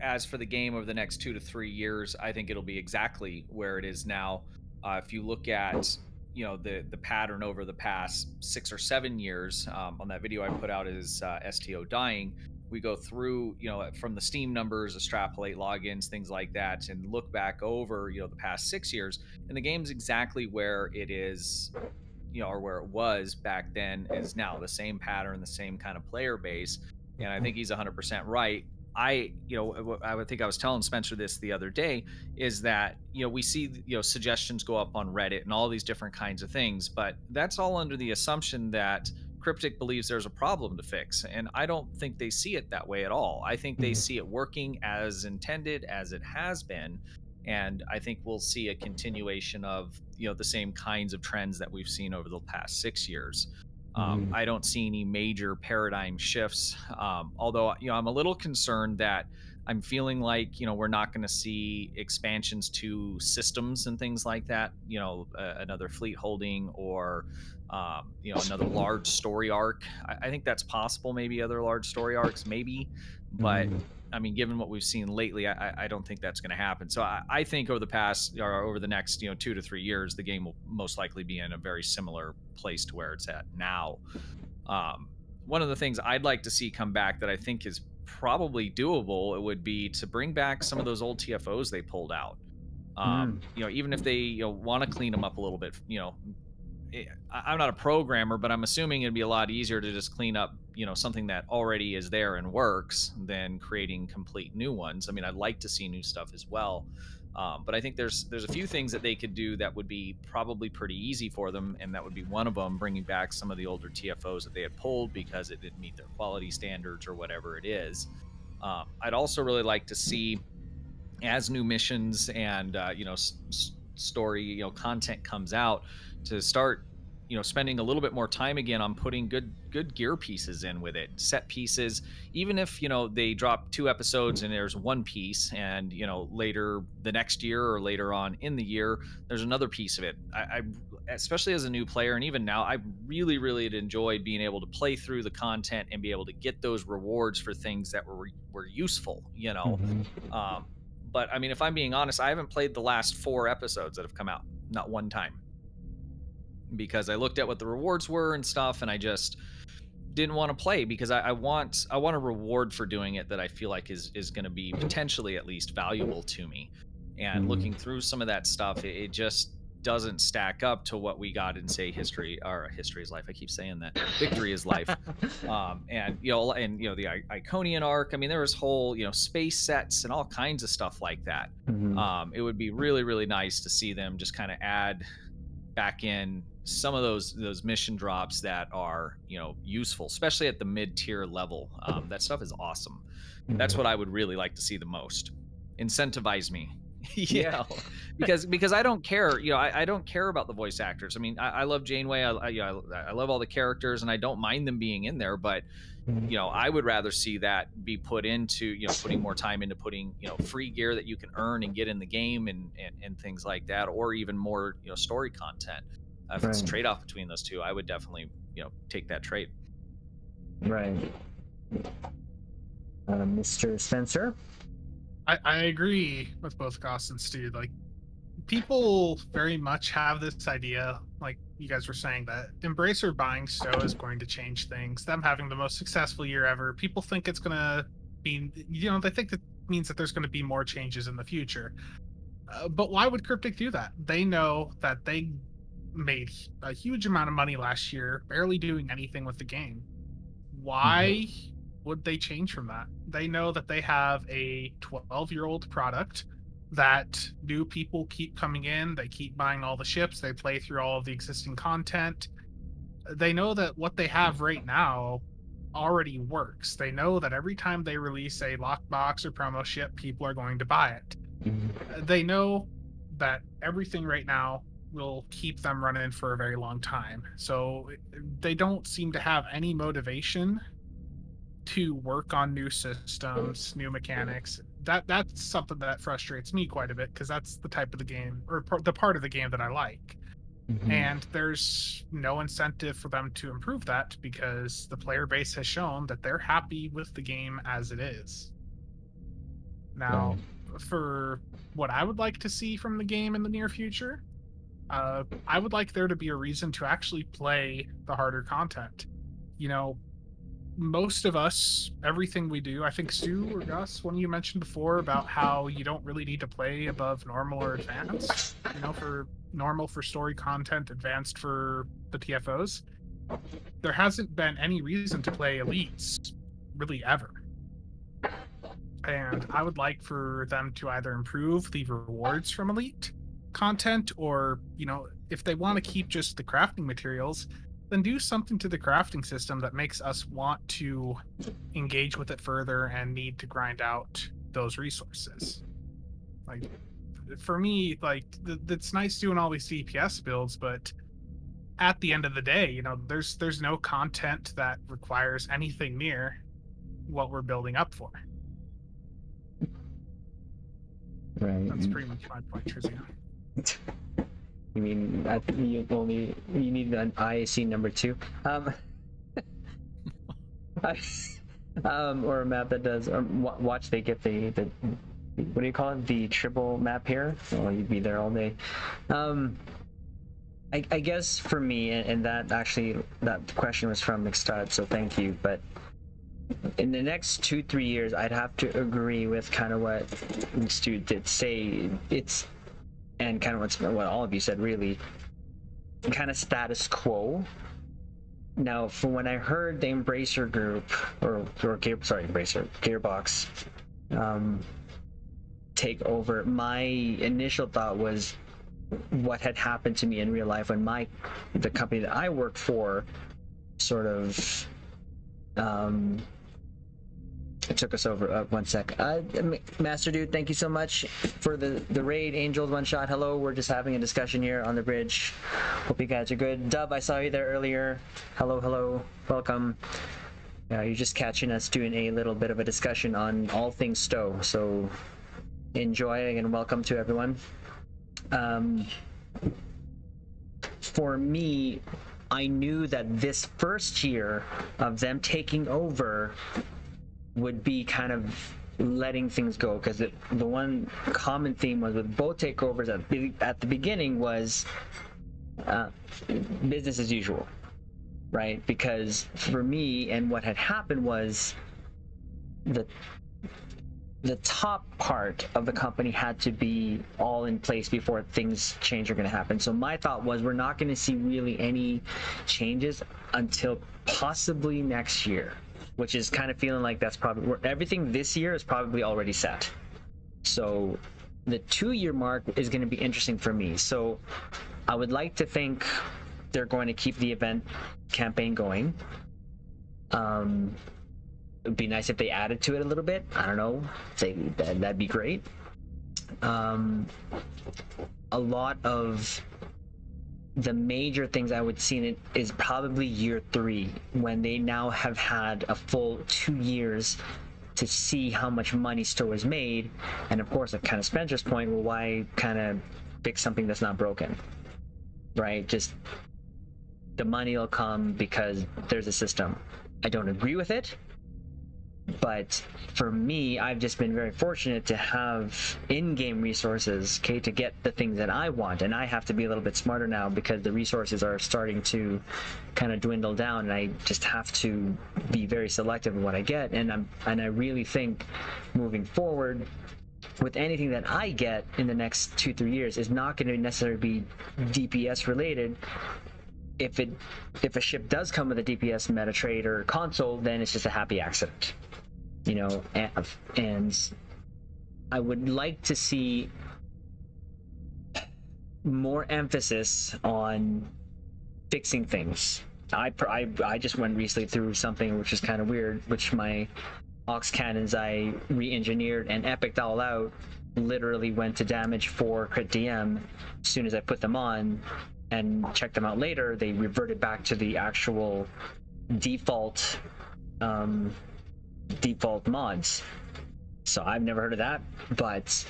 As for the game over the next 2 to 3 years, I think it'll be exactly where it is now. If you look at the pattern over the past 6 or 7 years, on that video I put out is STO dying. We go through from the Steam numbers, extrapolate logins, things like that, and look back over the past 6 years, and the game's exactly where it is, or where it was back then is now. The same pattern, the same kind of player base. And I think he's 100% right. I would think I was telling Spencer this the other day, is that, we see, suggestions go up on Reddit and all these different kinds of things, but that's all under the assumption that Cryptic believes there's a problem to fix. And I don't think they see it that way at all. I think they see it working as intended, as it has been. And I think we'll see a continuation of, the same kinds of trends that we've seen over the past 6 years. I don't see any major paradigm shifts. Although, I'm a little concerned that I'm feeling like, we're not going to see expansions to systems and things like that. Another fleet holding or, another large story arc. I think that's possible. Maybe other large story arcs, maybe. But I mean, given what we've seen lately, I don't think that's going to happen. So I think over the next 2 to 3 years, the game will most likely be in a very similar place to where it's at now. One of the things I'd like to see come back that I think is probably doable, it would be to bring back some of those old TFOs they pulled out. Even if they want to clean them up a little bit, I'm not a programmer, but I'm assuming it'd be a lot easier to just clean up, something that already is there and works than creating complete new ones. I mean, I'd like to see new stuff as well. But I think there's a few things that they could do that would be probably pretty easy for them, and that would be one of them, bringing back some of the older TFOs that they had pulled because it didn't meet their quality standards or whatever it is. I'd also really like to see, as new missions and story content comes out, to start spending a little bit more time again on putting good gear pieces in with it, set pieces. Even if they drop 2 episodes and there's one piece, and later the next year or later on in the year there's another piece of it. I especially as a new player, and even now, I really had enjoyed being able to play through the content and be able to get those rewards for things that were useful. But I mean, if I'm being honest, I haven't played the last 4 episodes that have come out, not one time, because I looked at what the rewards were and stuff, and I just didn't want to play, because I want a reward for doing it that I feel like is going to be potentially at least valuable to me. And looking through some of that stuff, it just doesn't stack up to what we got in, say, History is Life. I keep saying that. Victory is Life. And the Iconian arc. I mean, there was whole space sets and all kinds of stuff like that. It would be really nice to see them just kind of add back in some of those mission drops that are useful, especially at the mid-tier level. That stuff is awesome. That's what I would really like to see the most. Incentivize me. Because I don't care. I don't care about the voice actors. I mean, I love Janeway. I love all the characters, and I don't mind them being in there. But I would rather see that be put into putting more time into putting free gear that you can earn and get in the game and things like that, or even more story content. If it's a trade-off between those two, I would definitely take that trade. Right. Mr. Spencer? I agree with both Gauss and Stu. Like, people very much have this idea, like you guys were saying, that Embracer buying STO is going to change things. Them having the most successful year ever, people think it's going to be, they think that means that there's going to be more changes in the future. But why would Cryptic do that? They know that they made a huge amount of money last year, barely doing anything with the game. Why would they change from that? They know that they have a 12-year-old product that new people keep coming in. They keep buying all the ships. They play through all of the existing content. They know that what they have right now already works. They know that every time they release a lockbox or promo ship, people are going to buy it. They know that everything right now will keep them running for a very long time. So they don't seem to have any motivation to work on new systems, new mechanics. That's something that frustrates me quite a bit, because that's the type of the game, or the part of the game that I like. And there's no incentive for them to improve that, because the player base has shown that they're happy with the game as it is. Now, for what I would like to see from the game in the near future, I would like there to be a reason to actually play the harder content. Most of us, everything we do, I think Stu or Gus, one of you mentioned before about how you don't really need to play above normal or advanced, for normal for story content, advanced for the TFOs. There hasn't been any reason to play elites really ever. and I would like for them to either improve the rewards from elite content, or if they want to keep just the crafting materials, then do something to the crafting system that makes us want to engage with it further and need to grind out those resources. Like, for me, like, it's nice doing all these DPS builds, but at the end of the day, there's no content that requires anything near what we're building up for. Right. That's pretty much my point, Trizia. You mean you need an IAC number 2? Or a map that does. Watch they get the what do you call it? The triple map here. Oh, you'd be there all day. I guess for me, and that question was from McStud, so thank you. But in the next 2-3 years, I'd have to agree with kind of what Stu did say. It's, and kind of what all of you said, really, kind of status quo. Now, from when I heard the Embracer group, Gearbox, take over, my initial thought was what had happened to me in real life when the company that I work for sort of it took us over. One sec. Master Dude, thank you so much for the raid. Angels, one shot. Hello, we're just having a discussion here on the bridge. Hope you guys are good. Dub, I saw you there earlier. Hello, welcome. You're just catching us doing a little bit of a discussion on all things STO, so enjoy and welcome to everyone. For me, I knew that this first year of them taking over would be kind of letting things go, because the one common theme was with both takeovers at the beginning was business as usual, right? Because for me, and what had happened was the top part of the company had to be all in place before things change are going to happen. So my thought was we're not going to see really any changes until possibly next year, which is kind of feeling like that's probably everything this year is probably already set. So the 2-year mark is going to be interesting for me. So I would like to think they're going to keep the event campaign going. It would be nice if they added to it a little bit. I don't know. That'd be great. A lot of the major things I would see in it is probably year 3, when they now have had a full 2 years to see how much money STO has made. And of course, at kind of Spencer's point, well, why kind of fix something that's not broken, right? Just the money will come because there's a system. I don't agree with it. But for me, I've just been very fortunate to have in-game resources, to get the things that I want, and I have to be a little bit smarter now because the resources are starting to kind of dwindle down, and I just have to be very selective in what I get. And I really think moving forward, with anything that I get in the next 2-3 years, is not going to necessarily be DPS related. If a ship does come with a DPS meta trade or console, then it's just a happy accident. And I would like to see more emphasis on fixing things. I just went recently through something which is kind of weird, which my Ox Cannons I re-engineered and epicked all out, literally went to damage 4 crit DM as soon as I put them on, and checked them out later, they reverted back to the actual default mods. So I've never heard of that, but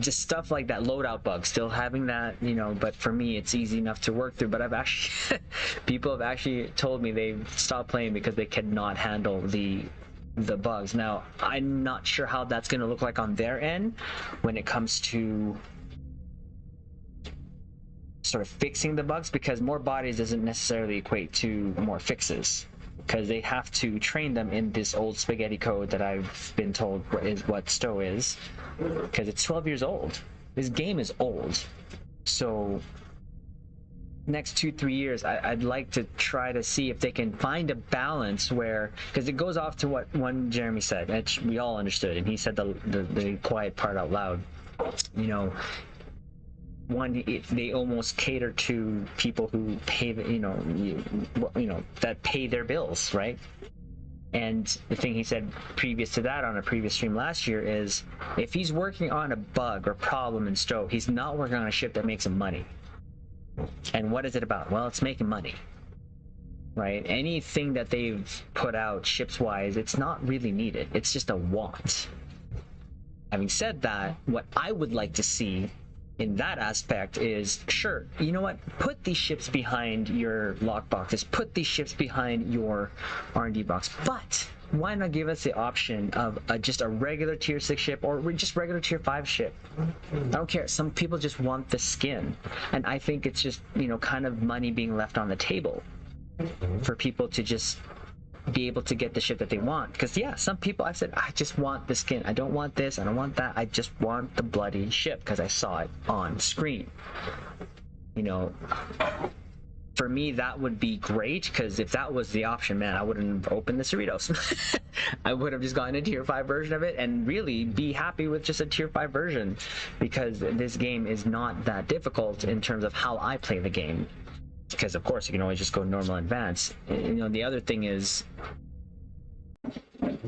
just stuff like that, loadout bugs, still having that, but for me it's easy enough to work through. But I've actually people have actually told me they've stopped playing because they cannot handle the bugs. Now I'm not sure how that's going to look like on their end when it comes to sort of fixing the bugs, because more bodies doesn't necessarily equate to more fixes, because they have to train them in this old spaghetti code that I've been told is what STO is, because it's 12 years old. This game is old. So next 2-3 years, I'd like to try to see if they can find a balance where, because it goes off to what one Jeremy said, which we all understood, and he said the quiet part out loud. You know, they almost cater to people who pay the, that pay their bills, right? And the thing he said previous to that on a previous stream last year is, if he's working on a bug or problem in STO, he's not working on a ship that makes him money. And what is it about? Well, it's making money, right? Anything that they've put out ships-wise, it's not really needed. It's just a want. Having said that, what I would like to see in that aspect is, sure, you know what? Put these ships behind your lockboxes. Put these ships behind your R&D box. But why not give us the option of just a regular tier 6 ship or just regular tier 5 ship? I don't care. Some people just want the skin. And I think it's just, kind of money being left on the table for people to just be able to get the ship that they want. Because yeah, some people, I've said, I just want the skin. I don't want this. I don't want that. I just want the bloody ship because I saw it on screen. For me, that would be great, because if that was the option, man, I wouldn't have opened the Cerritos. I would have just gotten a tier 5 version of it and really be happy with just a tier 5 version, because this game is not that difficult in terms of how I play the game. Because of course you can always just go normal and advanced. The other thing is,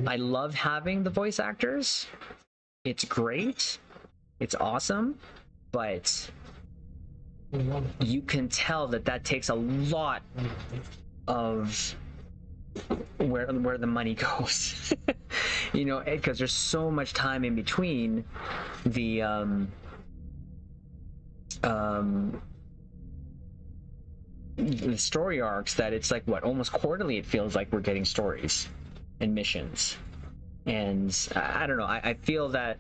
I love having the voice actors. It's great. It's awesome. But you can tell that takes a lot of where the money goes. Because there's so much time in between the story arcs, that it's like, almost quarterly it feels like we're getting stories and missions. And I don't know, I feel that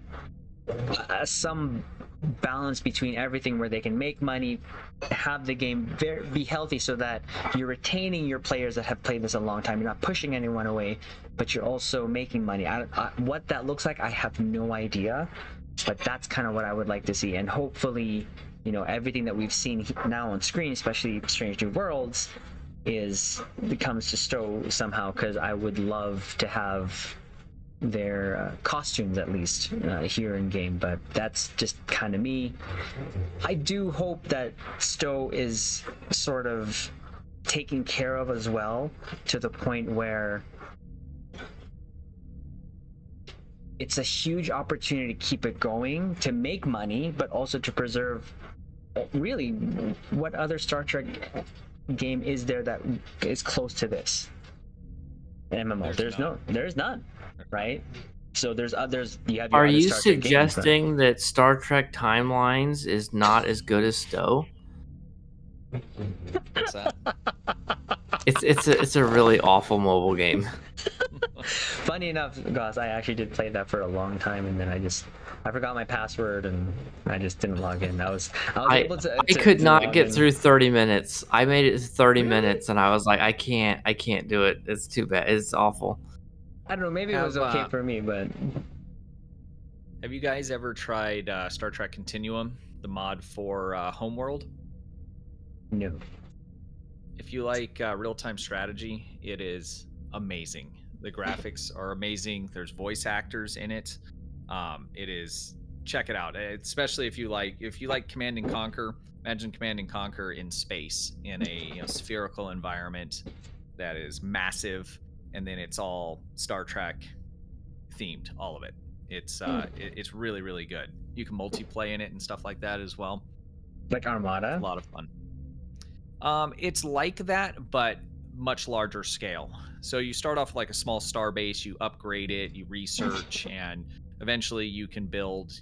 some balance between everything, where they can make money, have the game be healthy, so that you're retaining your players that have played this a long time. You're not pushing anyone away, but you're also making money. What that looks like, I have no idea, but that's kind of what I would like to see. And hopefully, everything that we've seen now on screen, especially Strange New Worlds, comes to STO somehow, because I would love to have their costumes at least here in game. But that's just kind of me. I do hope that STO is sort of taken care of as well, to the point where it's a huge opportunity to keep it going, to make money, but also to preserve. Really, what other Star Trek game is there that is close to this? An MMO. There's none, right? So there's others. You have. Are you suggesting that Star Trek Timelines is not as good as STO? What's that? It's a really awful mobile game. Funny enough, Gauss, I actually did play that for a long time, and then I forgot my password and I just didn't log in. I was able to. I could not get through 30 minutes. I made it 30 minutes, and I was like, I can't do it. It's too bad. It's awful. I don't know. Maybe it was okay for me, but. Have you guys ever tried Star Trek Continuum, the mod for Homeworld? No. If you like real-time strategy, it is amazing. The graphics are amazing. There's voice actors in it. It is, check it out. Especially if you like Command and Conquer. Imagine Command and Conquer in space, in a spherical environment that is massive, and then it's all Star Trek themed, all of it. It's really, really good. You can multiplay in it and stuff like that as well. Like Armada? A lot of fun. It's like that, but much larger scale. So you start off like a small star base, you upgrade it, you research, and eventually you can build,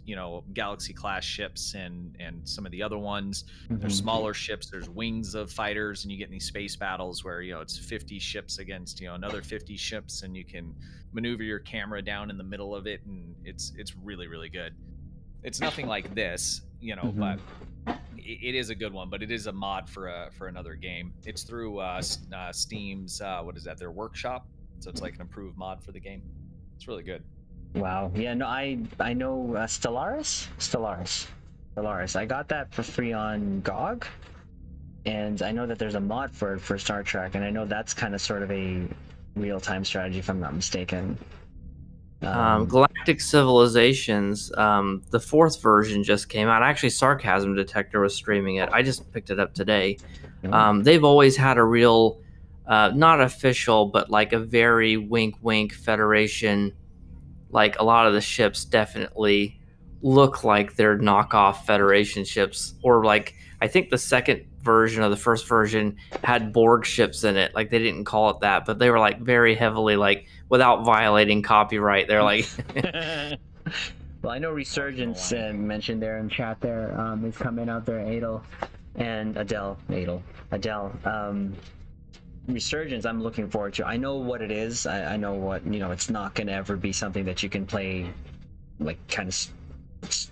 Galaxy class ships and some of the other ones. There's smaller ships, there's wings of fighters, and you get in these space battles where, it's 50 ships against, another 50 ships, and you can maneuver your camera down in the middle of it, and it's really, really good. It's nothing like this, but it is a good one, but it is a mod for another game. It's through Steam's their workshop, so it's like an improved mod for the game. It's really good. Wow. Yeah, no, I know Stellaris. I got that for free on GOG. and I know that there's a mod for it for Star Trek, and I know that's kind of sort of a real-time strategy, if I'm not mistaken. Galactic Civilizations, the 4th version just came out. Actually, Sarcasm Detector was streaming it. I just picked it up today. They've always had a real, not official, but like a very wink-wink Federation. Like a lot of the ships definitely look like they're knockoff Federation ships, or like I think the second version of the first version had Borg ships in it. Like they didn't call it that, but they were like very heavily like without violating copyright. They're like, well, I know Resurgence mentioned there in chat there is coming out there, Adel and Adele. Resurgence, I'm looking forward to. I know what it is. I know what, it's not going to ever be something that you can play like kind of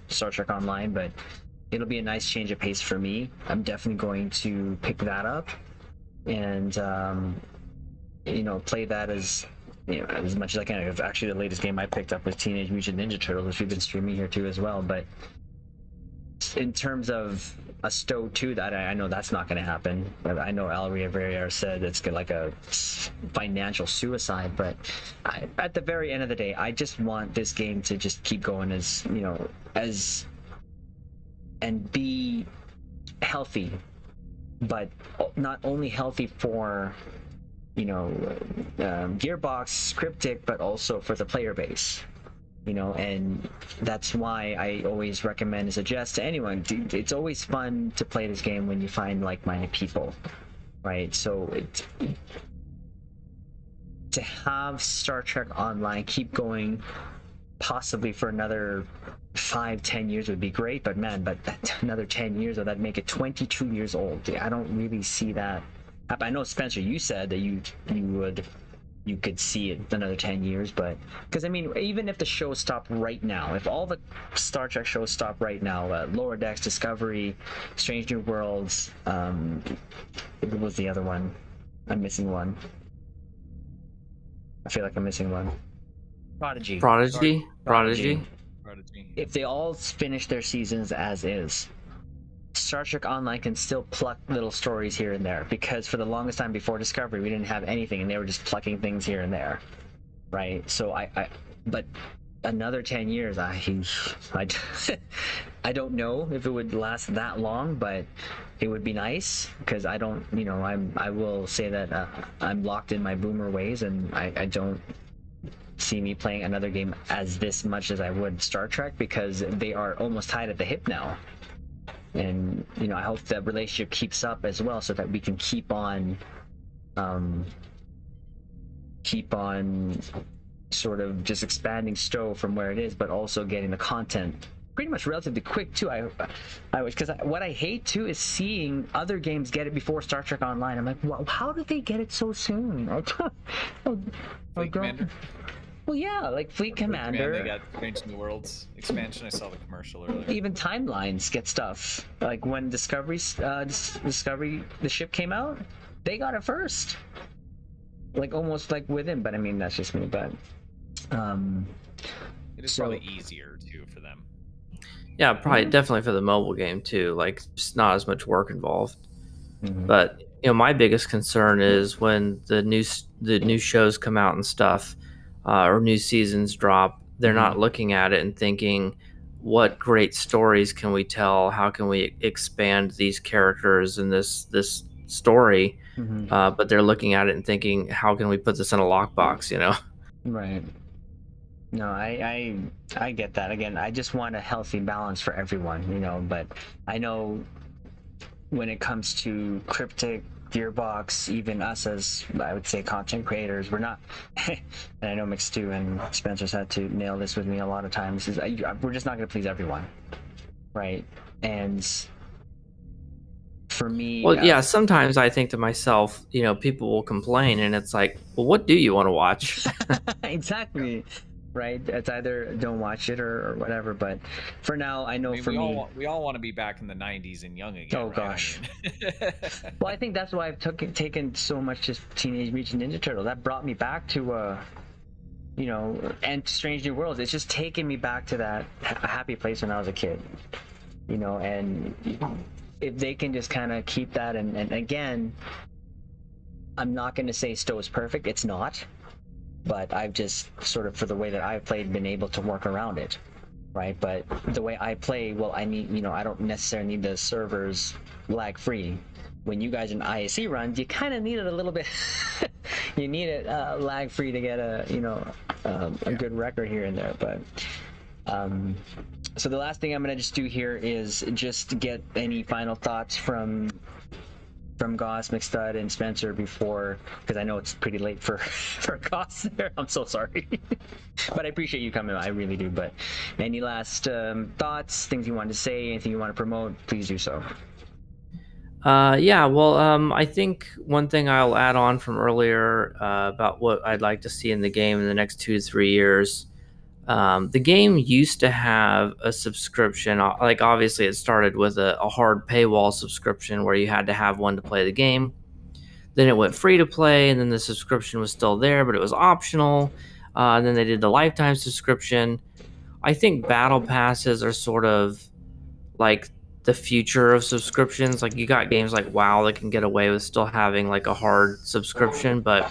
Star Trek Online, but it'll be a nice change of pace for me. I'm definitely going to pick that up and play that as as much as I can. Actually, the latest game I picked up was Teenage Mutant Ninja Turtles, which we've been streaming here too as well. But in terms of a STO 2, that I know that's not going to happen. I know Al Rivera said it's like a financial suicide, but at the very end of the day, I just want this game to just keep going and be healthy, but not only healthy for Gearbox, Cryptic, but also for the player base. And that's why I always recommend and suggest to anyone, it's always fun to play this game when you find like-minded people, right? So to have Star Trek Online keep going possibly for another 5-10 years would be great, but another 10 years, that'd make it 22 years old. I don't really see that happen. I know, Spencer, you said that you could see it another 10 years, but because I mean, even if the shows stop right now, if all the Star Trek shows stop right now, Lower Decks, Discovery, Strange New Worlds, what was the other one? I'm missing one. I feel like I'm missing one. Prodigy. If they all finish their seasons as is, Star Trek Online can still pluck little stories here and there, because for the longest time before Discovery, we didn't have anything, and they were just plucking things here and there, right? So but another 10 years, I don't know if it would last that long, but it would be nice, because I don't, I will say that I'm locked in my boomer ways, and I don't see me playing another game as this much as I would Star Trek, because they are almost tied at the hip now. And I hope that relationship keeps up as well, so that we can keep on sort of just expanding STO from where it is, but also getting the content pretty much relatively quick too. I wish, because what I hate too is seeing other games get it before Star Trek Online. I'm like, wow, how did they get it so soon? Fleet Commander. Well, yeah, like Fleet Commander. They got Strange New Worlds expansion. I saw the commercial earlier. Even Timelines get stuff. Like when Discovery, the ship came out, they got it first. Like almost like within, but I mean that's just me. But it is probably easier too for them. Yeah, probably definitely for the mobile game too. Like just not as much work involved. Mm-hmm. But my biggest concern is when the new shows come out and stuff. Or new seasons drop, they're not looking at it and thinking, what great stories can we tell? How can we expand these characters in this story? But they're looking at it and thinking, how can we put this in a lockbox, Right. No, I get that. Again, I just want a healthy balance for everyone, but I know when it comes to Cryptic, Gearbox, even us as, I would say, content creators, we're not, and I know Mixed2 and Spencer's had to nail this with me a lot of times, we're just not going to please everyone, right? And for me... Well, yeah, sometimes I think to myself, people will complain, and it's like, well, what do you want to watch? Exactly. Right, it's either don't watch it or whatever, but for now, I know for me, we all want to be back in the 90s and young again. Oh right? gosh. Well, I think that's why I've taken so much to Teenage Mutant Ninja Turtle. That brought me back to and Strange New Worlds. It's just taken me back to that happy place when I was a kid, and if they can just kind of keep that, and again, I'm not going to say STO is perfect. It's not, but I've just sort of, for the way that I've played, been able to work around it, right? But the way I play, well, I need, I don't necessarily need the servers lag free. When you guys in ISC runs, you kind of need it a little bit. You need it lag free to get a good record here and there. But so the last thing I'm gonna just do here is just get any final thoughts from Gauss, McStud, and Spencer before, because I know it's pretty late for Gauss there. I'm so sorry, but I appreciate you coming. I really do. But any last thoughts, things you want to say, anything you want to promote, please do so. Yeah, well, I think one thing I'll add on from earlier about what I'd like to see in the game in the next 2 to 3 years. The game used to have a subscription. Like, obviously, it started with a hard paywall subscription where you had to have one to play the game. Then it went free to play, and then the subscription was still there, but it was optional. And then they did the lifetime subscription. I think battle passes are sort of like the future of subscriptions. Like, you got games like WoW that can get away with still having like a hard subscription, but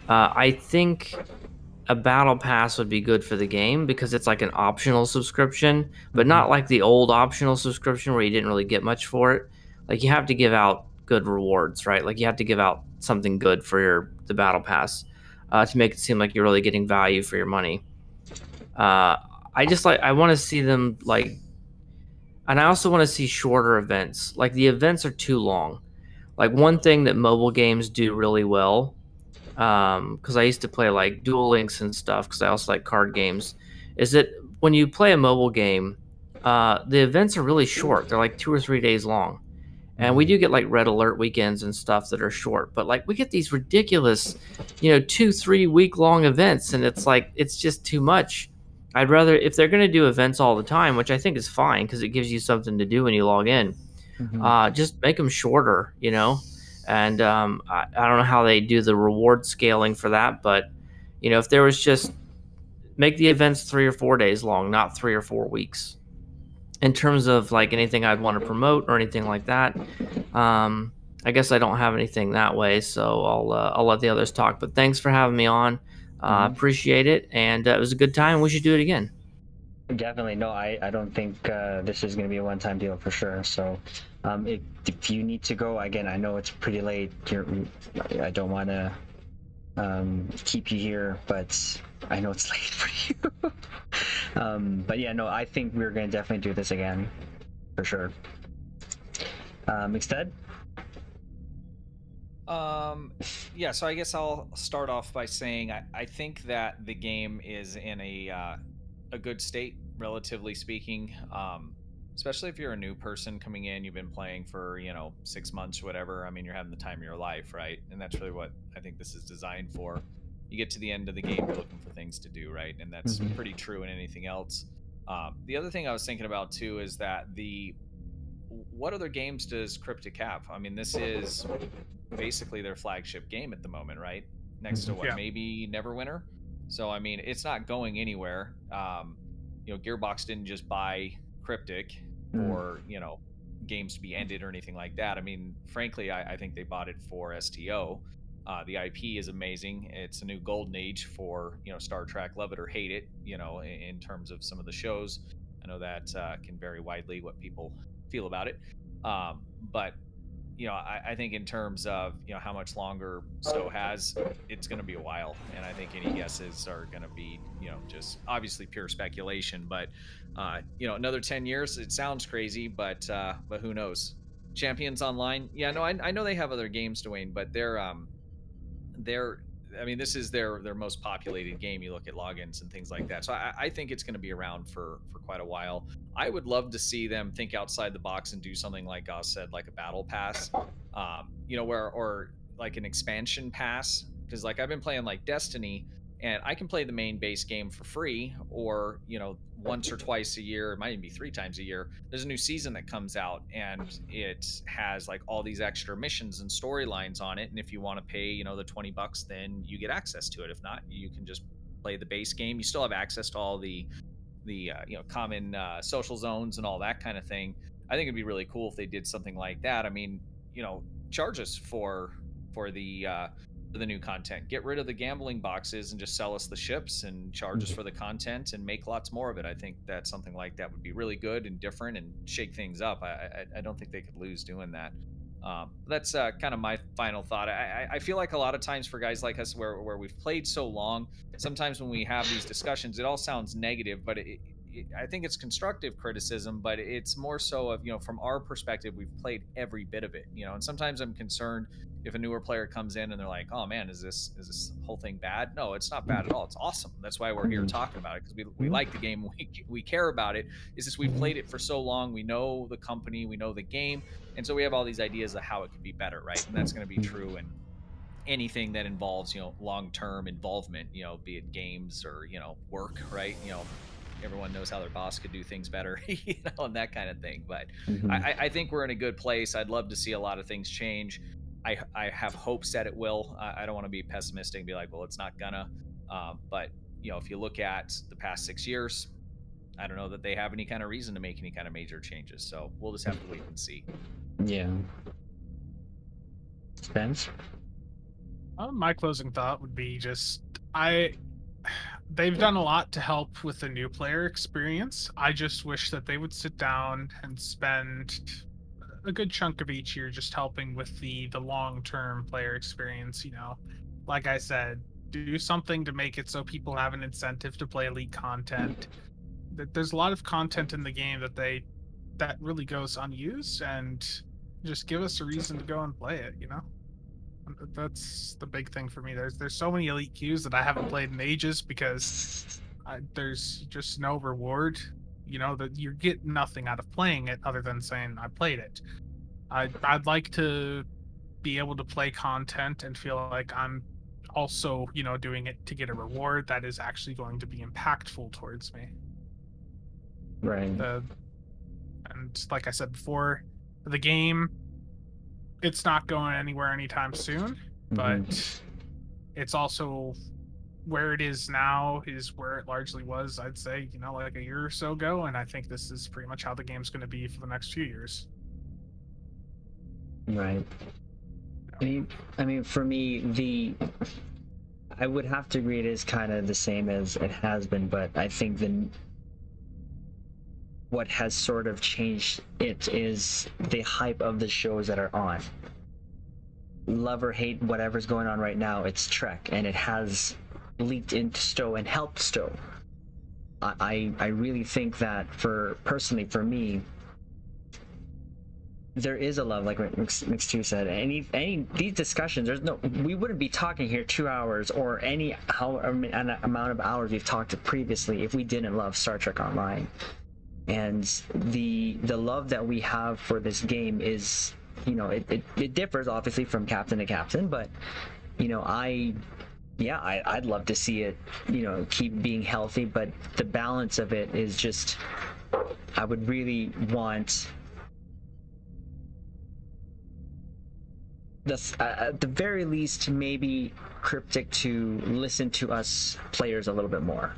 I think a battle pass would be good for the game because it's like an optional subscription, but not like the old optional subscription where you didn't really get much for it. Like, you have to give out good rewards, right? Like, you have to give out something good for the battle pass to make it seem like you're really getting value for your money. I want to see them like. And I also want to see shorter events. Like, the events are too long. Like, one thing that mobile games do really well, because I used to play like Duel Links and stuff, because I also like card games, is that when you play a mobile game, the events are really short. They're like 2 or 3 days long. And we do get like red alert weekends and stuff that are short, but like we get these ridiculous, 2-3 week long events, and it's like, it's just too much. I'd rather, if they're going to do events all the time, which I think is fine because it gives you something to do when you log in, just make them shorter, And I don't know how they do the reward scaling for that, but if there was just make the events 3 or 4 days long, not 3 or 4 weeks. In terms of like anything I'd want to promote or anything like that, I guess I don't have anything that way, so I'll let the others talk. But thanks for having me on. Appreciate it, and it was a good time. We should do it again. Definitely. No, I don't think this is going to be a one-time deal for sure. So if you need to go, again, I know it's pretty late. I don't want to keep you here, but I know it's late for you. But yeah, no, I think we're going to definitely do this again for sure. Instead? Yeah, so I guess I'll start off by saying I think that the game is in a good state, relatively speaking. Especially if you're a new person coming in, you've been playing for 6 months or whatever. I mean, you're having the time of your life, right? And that's really what I think this is designed for. You get to the end of the game, you're looking for things to do, right? And that's pretty true in anything else. The other thing I was thinking about too is that what other games does Cryptic have? I mean, this is basically their flagship game at the moment, right? Next to what, maybe Neverwinter. So I mean, it's not going anywhere. Gearbox didn't just buy Cryptic for games to be ended or anything like that. I mean, frankly, I think they bought it for STO. The IP is amazing. It's a new golden age for Star Trek. Love it or hate it. In terms of some of the shows, I know that can vary widely what people feel about it. But I think in terms of how much longer STO has, it's going to be a while, and I think any guesses are going to be just obviously pure speculation. But another 10 years, it sounds crazy, but who knows? Champions Online, yeah, no, I know they have other games, Dwayne, but they're I mean, this is their most populated game. You look at logins and things like that. So I think it's going to be around for quite a while. I would love to see them think outside the box and do something like Gauss said, like a battle pass, or like an expansion pass. Because like I've been playing like Destiny, and I can play the main base game for free, or once or twice a year. It might even be 3 times a year. There's a new season that comes out, and it has like all these extra missions and storylines on it. And if you want to pay the $20, then you get access to it. If not, you can just play the base game. You still have access to all the common social zones and all that kind of thing. I think it'd be really cool if they did something like that. I mean, charge us for the new content. Get rid of the gambling boxes and just sell us the ships and charge us for the content and make lots more of it. I think that something like that would be really good and different and shake things up. I don't think they could lose doing that. That's kind of my final thought. I feel like a lot of times for guys like us where we've played so long, sometimes when we have these discussions, it all sounds negative, but I think it's constructive criticism, but it's more so of, from our perspective, we've played every bit of it, and sometimes I'm concerned if a newer player comes in and they're like, oh man, is this whole thing bad? No, it's not bad at all. It's awesome. That's why we're here talking about it, because we like the game. We care about it. It's just we've played it for so long. We know the company, we know the game. And so we have all these ideas of how it could be better, right? And that's going to be true in anything that involves, long-term involvement, be it games or, work, right? Everyone knows how their boss could do things better, and that kind of thing. But I think we're in a good place. I'd love to see a lot of things change. I have hopes that it will. I don't want to be pessimistic and be like, well, it's not gonna. But if you look at the past 6 years, I don't know that they have any kind of reason to make any kind of major changes. So we'll just have to wait and see. Yeah. Spence? My closing thought would be they've done a lot to help with the new player experience. I just wish that they would sit down and spend a good chunk of each year just helping with the long-term player experience. Like I said, do something to make it so people have an incentive to play elite content. There's a lot of content in the game that really goes unused, and just give us a reason to go and play it. That's the big thing for me. There's so many elite queues that I haven't played in ages because there's just no reward. That you're getting nothing out of playing it other than saying I played it. I'd like to be able to play content and feel like I'm also doing it to get a reward that is actually going to be impactful towards me. Right. And like I said before, the game, it's not going anywhere anytime soon, but it's also where it is now is where it largely was, I'd say, like a year or so ago, and I think this is pretty much how the game's going to be for the next few years. Right. I mean, for me, I would have to agree it is kind of the same as it has been, but I think what has sort of changed it is the hype of the shows that are on. Love or hate whatever's going on right now, it's Trek, and it has leaked into STO and helped STO. I really think that personally for me, there is a love, like Mix2 said. Any these discussions, we wouldn't be talking here 2 hours or any amount of hours we've talked previously if we didn't love Star Trek Online. And the love that we have for this game is, it differs obviously from captain to captain, but I'd love to see it keep being healthy, but the balance of it is just, I would really want at the very least maybe Cryptic to listen to us players a little bit more,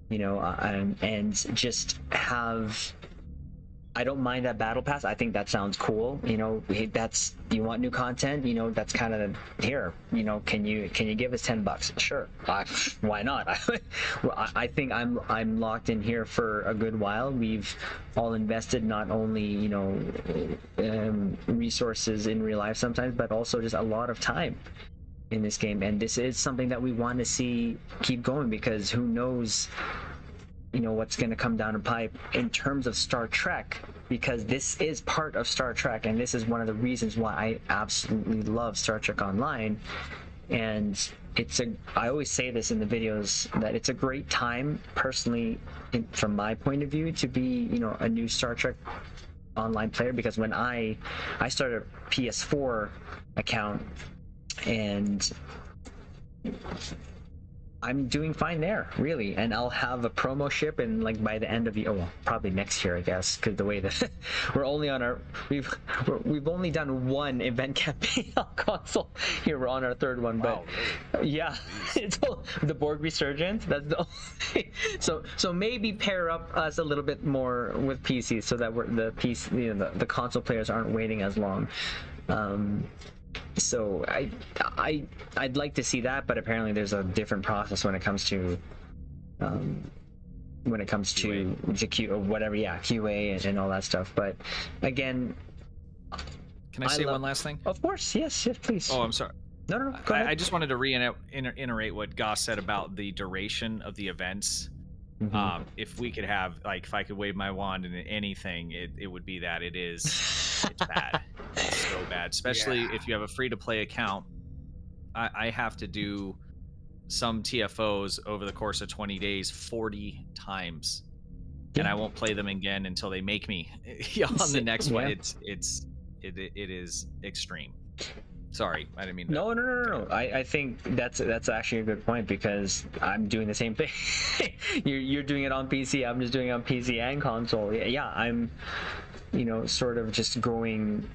and just have. I don't mind that battle pass. I think that sounds cool. That's, you want new content. That's kind of here. Can you give us $10? Sure. Why not? I think I'm locked in here for a good while. We've all invested not only resources in real life sometimes, but also just a lot of time in this game. And this is something that we want to see keep going, because who knows what's going to come down the pipe in terms of Star Trek, because this is part of Star Trek, and this is one of the reasons why I absolutely love Star Trek Online. And I always say this in the videos, that it's a great time personally from my point of view to be a new Star Trek Online player, because when I started a PS4 account, and I'm doing fine there, really, and I'll have a promo ship in like by the end of the probably next year, I guess, because the way that we're only on our we've only done one event campaign on console. Here we're on our third one, Wow, but really? yeah, it's the Borg Resurgence. That's the only, so maybe pair up us a little bit more with PC so that we're the the console players aren't waiting as long. So I'd like to see that, but apparently there's a different process when it comes to the Q or whatever, QA and all that stuff. But again, Can I say one last thing? Of course, yes, please. Oh, I'm sorry. No, go ahead. I just wanted to reiterate what Gauss said about the duration of the events. Mhm. If we could have, like, if I could wave my wand in anything, it would be that it's bad. It's so bad, especially if you have a free-to-play account. I have to do some TFOs over the course of 20 days 40 times, and I won't play them again until they make me on the next one. It is extreme. Sorry, I didn't mean to. No. I think that's actually a good point, because I'm doing the same thing. You're doing it on PC. I'm just doing it on PC and console. Yeah, I'm, sort of just going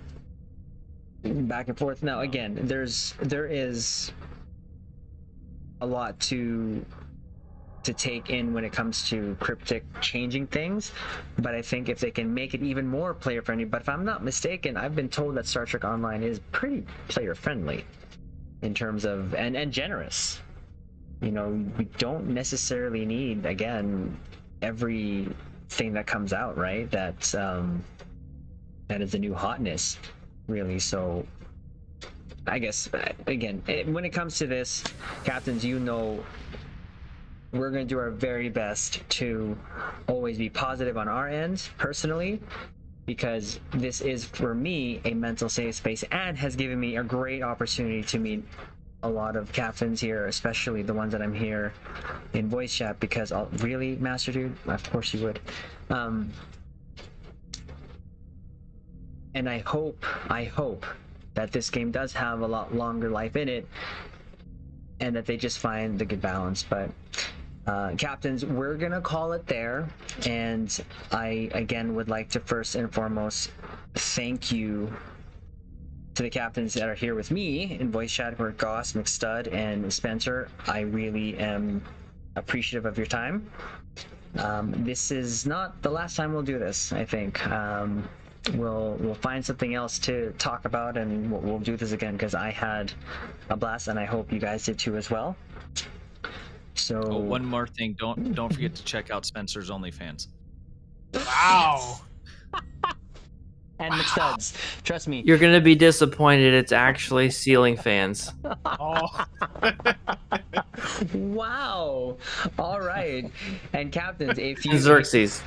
back and forth. Now, again, there is a lot to take in when it comes to Cryptic changing things, but I think if they can make it even more player friendly. But if I'm not mistaken, I've been told that Star Trek Online is pretty player friendly in terms of and generous. We don't necessarily need, again, everything that comes out, right? That is the new hotness, really. So I guess, again, when it comes to this, captains, we're going to do our very best to always be positive on our end, personally, because this is, for me, a mental safe space and has given me a great opportunity to meet a lot of captains here, especially the ones that I'm here in voice chat, because really, Master Dude, of course you would. And I hope that this game does have a lot longer life in it, and that they just find the good balance. But captains, we're gonna call it there, and I again would like to first and foremost thank you to the captains that are here with me in voice chat, who are Gauss, McStud, and Spencer. I really am appreciative of your time. This is not the last time we'll do this, I think. We'll find something else to talk about, and we'll do this again, because I had a blast, and I hope you guys did too as well. So one more thing, don't forget to check out Spencer's OnlyFans. Wow. And McStuds, trust me. You're gonna be disappointed. It's actually ceiling fans. Oh. Wow. All right. And captains, if you Xerxes.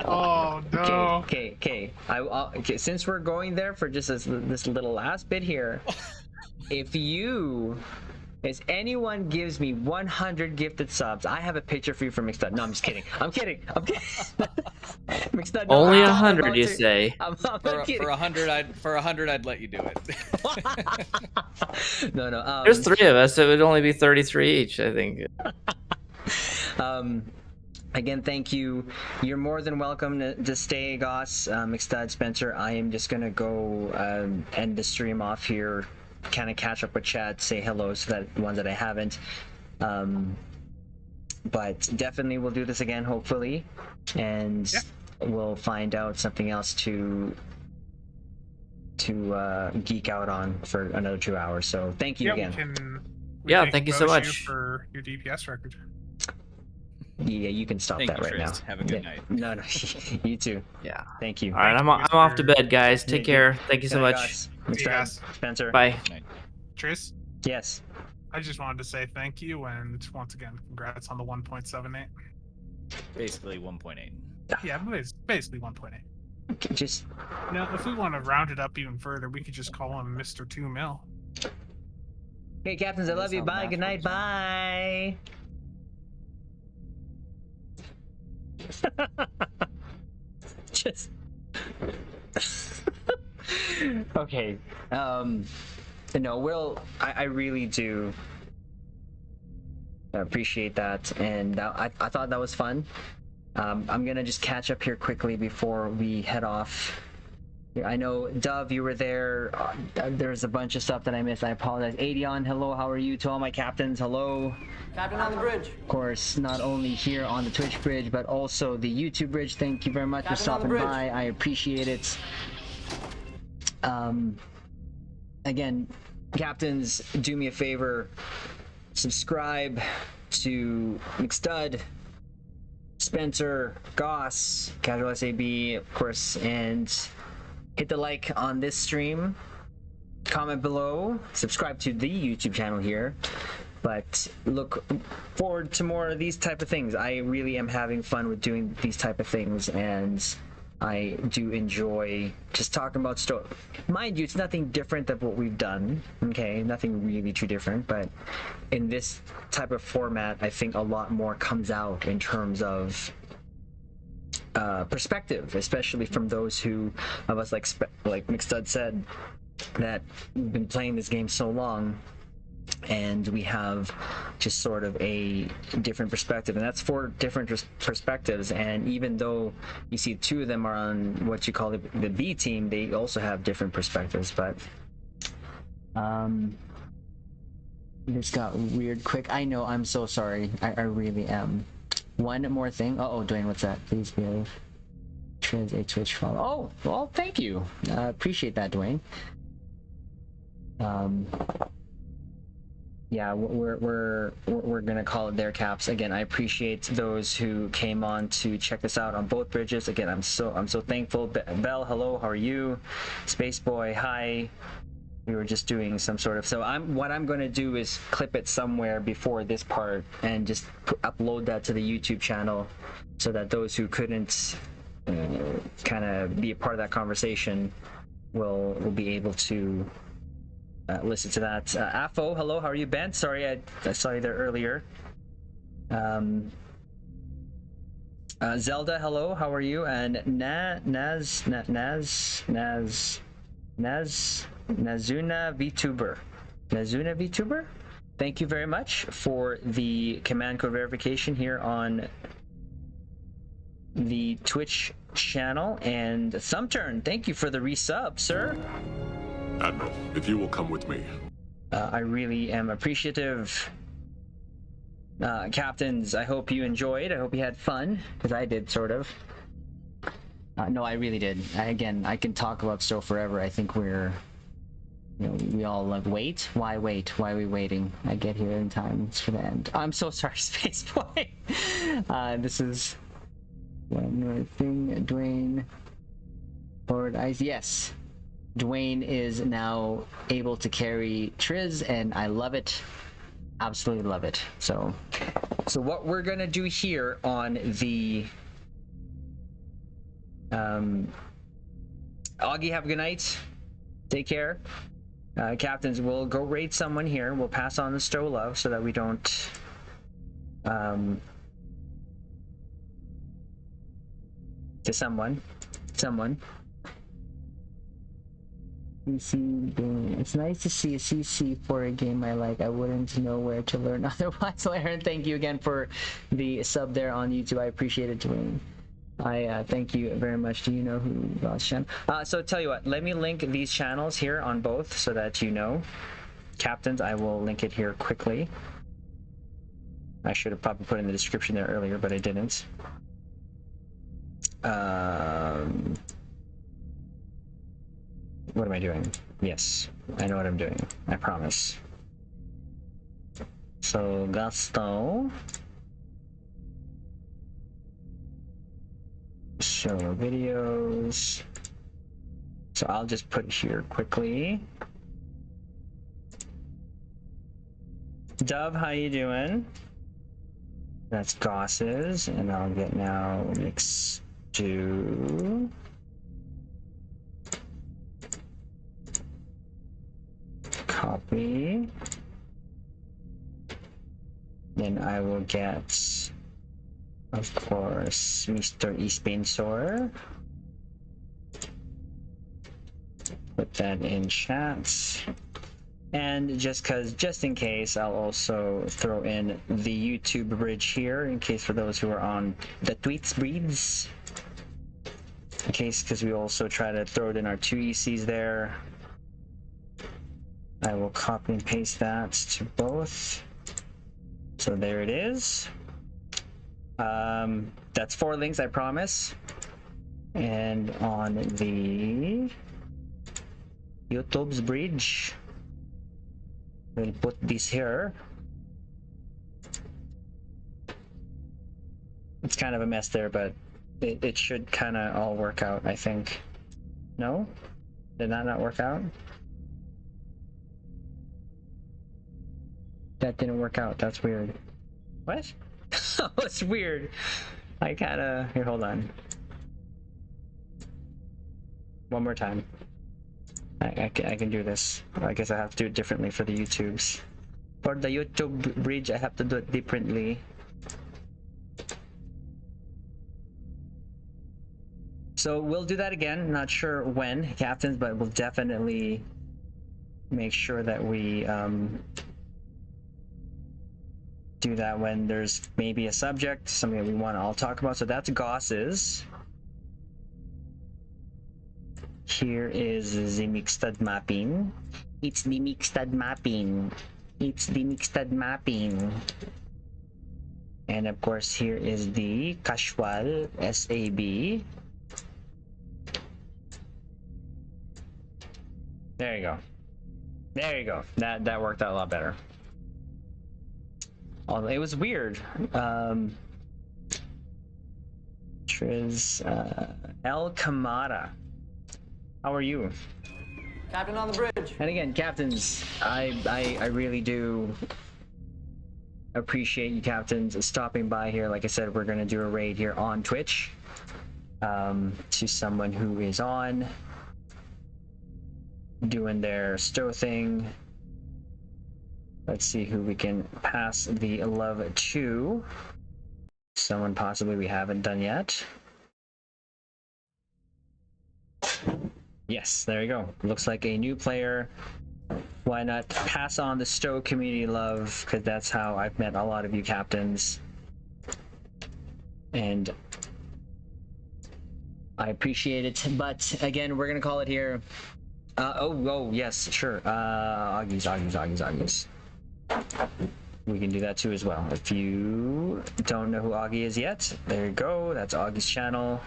Oh no. Okay. Okay. Since we're going there for just this little last bit here, if anyone gives me 100 gifted subs, I have a picture for you from McStud. No, I'm just kidding. I'm kidding. McStud, no, Only 100, you say? I'm kidding. For 100, I'd let you do it. No. There's 3 of us. So it would only be 33 each, I think. Again, thank you. You're more than welcome to stay, Gauss, McStud, Spencer. I am just gonna go end the stream off here, kind of catch up with chat, say hello to the ones that I haven't. But definitely we'll do this again, hopefully, and we'll find out something else to geek out on for another 2 hours. So thank you again. We can thank you so vote much for your DPS record. Yeah, you can stop Thank that you, right Trist. now. Have a good night. No, you too. Yeah. Thank you. All right, I'm off to bed, guys. Take care. Thank you so much. Gauss, See you guys. Spencer. Bye. Tris, Yes. I just wanted to say thank you, and once again, congrats on the 1.78. Basically 1.8. Yeah, it's basically 1.8. Just If we want to round it up even further, we could just call him Mr. 2 Mil. hey, captains, I love you. Bye. Good night. Bye. Just okay. No, I really do I appreciate that, and I thought that was fun. I'm gonna just catch up here quickly before we head off. I know, Dove, you were there. There's a bunch of stuff that I missed. I apologize. Adion, hello. How are you? To all my captains, hello. Captain on the bridge. Of course, not only here on the Twitch bridge, but also the YouTube bridge. Thank you very much for Captain on the stopping bridge. by. I appreciate it. Again, captains, do me a favor. Subscribe to McStud, Spencer, Gauss, Casual SAB, of course, and hit the like on this stream, comment below, subscribe to the YouTube channel here, but look forward to more of these type of things. I really am having fun with doing these type of things, and I do enjoy just talking about stuff. Mind you, it's nothing different than what we've done, okay? Nothing really too different, but in this type of format, I think a lot more comes out in terms of perspective, especially from those of us, like McStud said, that we've been playing this game so long, and we have just sort of a different perspective, and that's 4 different perspectives. And even though you see 2 of them are on what you call the B team, they also have different perspectives. But this got weird quick. I know, I'm so sorry. I really am. One more thing. Oh, Dwayne, what's that? Please give Triz a Twitch follow. Oh, well, thank you. Appreciate that, Dwayne. Yeah, we're gonna call it there, caps. Again, I appreciate those who came on to check this out on both bridges. Again, I'm so thankful. Bell, hello, how are you? Space Boy, hi. We were just doing some sort of, so what I'm going to do is clip it somewhere before this part and just upload that to the YouTube channel, so that those who couldn't kind of be a part of that conversation will be able to listen to that. Afo, hello, how are you? Ben, sorry I saw you there earlier. Zelda, hello, how are you? And Nazuna VTuber, thank you very much for the command code verification here on the Twitch channel. And Thumbturn, thank you for the resub, sir. Admiral, if you will come with me. I really am appreciative. Captains, I hope you enjoyed. I hope you had fun, because I did, sort of. No, I really did. Again, I can talk about STO forever. I think we're, we all like, wait? Why wait? Why are we waiting? I get here in time. It's for the end. I'm so sorry, Space Boy. This is one more thing. Dwayne, forward eyes. Yes. Dwayne is now able to carry Triz, and I love it. Absolutely love it. So what we're gonna do here on the Augie, have a good night. Take care. Captains, we'll go raid someone here. We'll pass on the STO love so that we don't to someone. CC game. It's nice to see a CC for a game I like. I wouldn't know where to learn otherwise. So Aaron, thank you again for the sub there on YouTube. I appreciate it, Dwayne. I thank you very much. Do you know who Gauss channel? So tell you what, let me link these channels here on both so that you know. Captains, I will link it here quickly. I should have probably put in the description there earlier, but I didn't. What am I doing? Yes, I know what I'm doing. I promise. So, Gaston. Show videos. So I'll just put it here quickly. Dove, how you doing? That's Gauss's, and I'll get now mix to copy. Then I will get, of course, Mr. Eastbainsor. Put that in chat. And just in case, I'll also throw in the YouTube bridge here, in case for those who are on the tweets breeds. In case, because we also try to throw it in our 2 ECs there. I will copy and paste that to both. So there it is. That's 4 links, I promise. And on the YouTube's bridge, we'll put this here. It's kind of a mess there, but it should kind of all work out, I think. No? Did that not work out? That didn't work out. That's weird. What? Oh, it's weird. I kinda... Here, hold on. One more time. I can do this. I guess I have to do it differently for the YouTubes. For the YouTube bridge, I have to do it differently. So we'll do that again. Not sure when, captains, but we'll definitely make sure that we do that when there's maybe a subject, something that we want to all talk about. So that's Gauss's. Here is the mixed mapping. It's the mixed mapping. It's the mixed mapping. And of course, here is the casual SAB. There you go. There you go. That worked out a lot better. Although it was weird. Triz, El Kamada. How are you? Captain on the bridge. And again, captains, I really do appreciate you captains stopping by here. Like I said, we're gonna do a raid here on Twitch to someone who is on doing their STO thing. Let's see who we can pass the love to. Someone possibly we haven't done yet. Yes, there you go. Looks like a new player. Why not pass on the STO community love? Because that's how I've met a lot of you captains. And I appreciate it. But again, we're going to call it here. Oh, yes, sure. Augie's. We can do that too as well. If you don't know who Augie is yet, there you go. That's Augie's channel.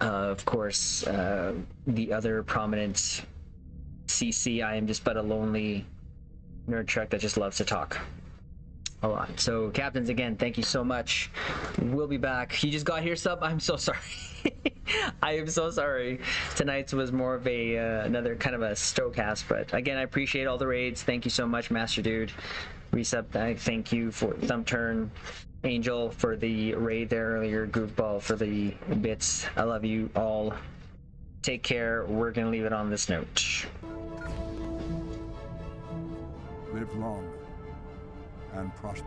Of course, the other prominent CC, I am just but a lonely nerd truck that just loves to talk a lot. So, captains, again, thank you so much. We'll be back. You just got here, sub? I'm so sorry. I am so sorry. Tonight's was more of a another kind of a stowcast, but again, I appreciate all the raids. Thank you so much, Master Dude. Resub, thank you for Thumb Turn. Angel for the raid there earlier. Goofball for the bits. I love you all. Take care. We're gonna leave it on this note. Live long and prosper.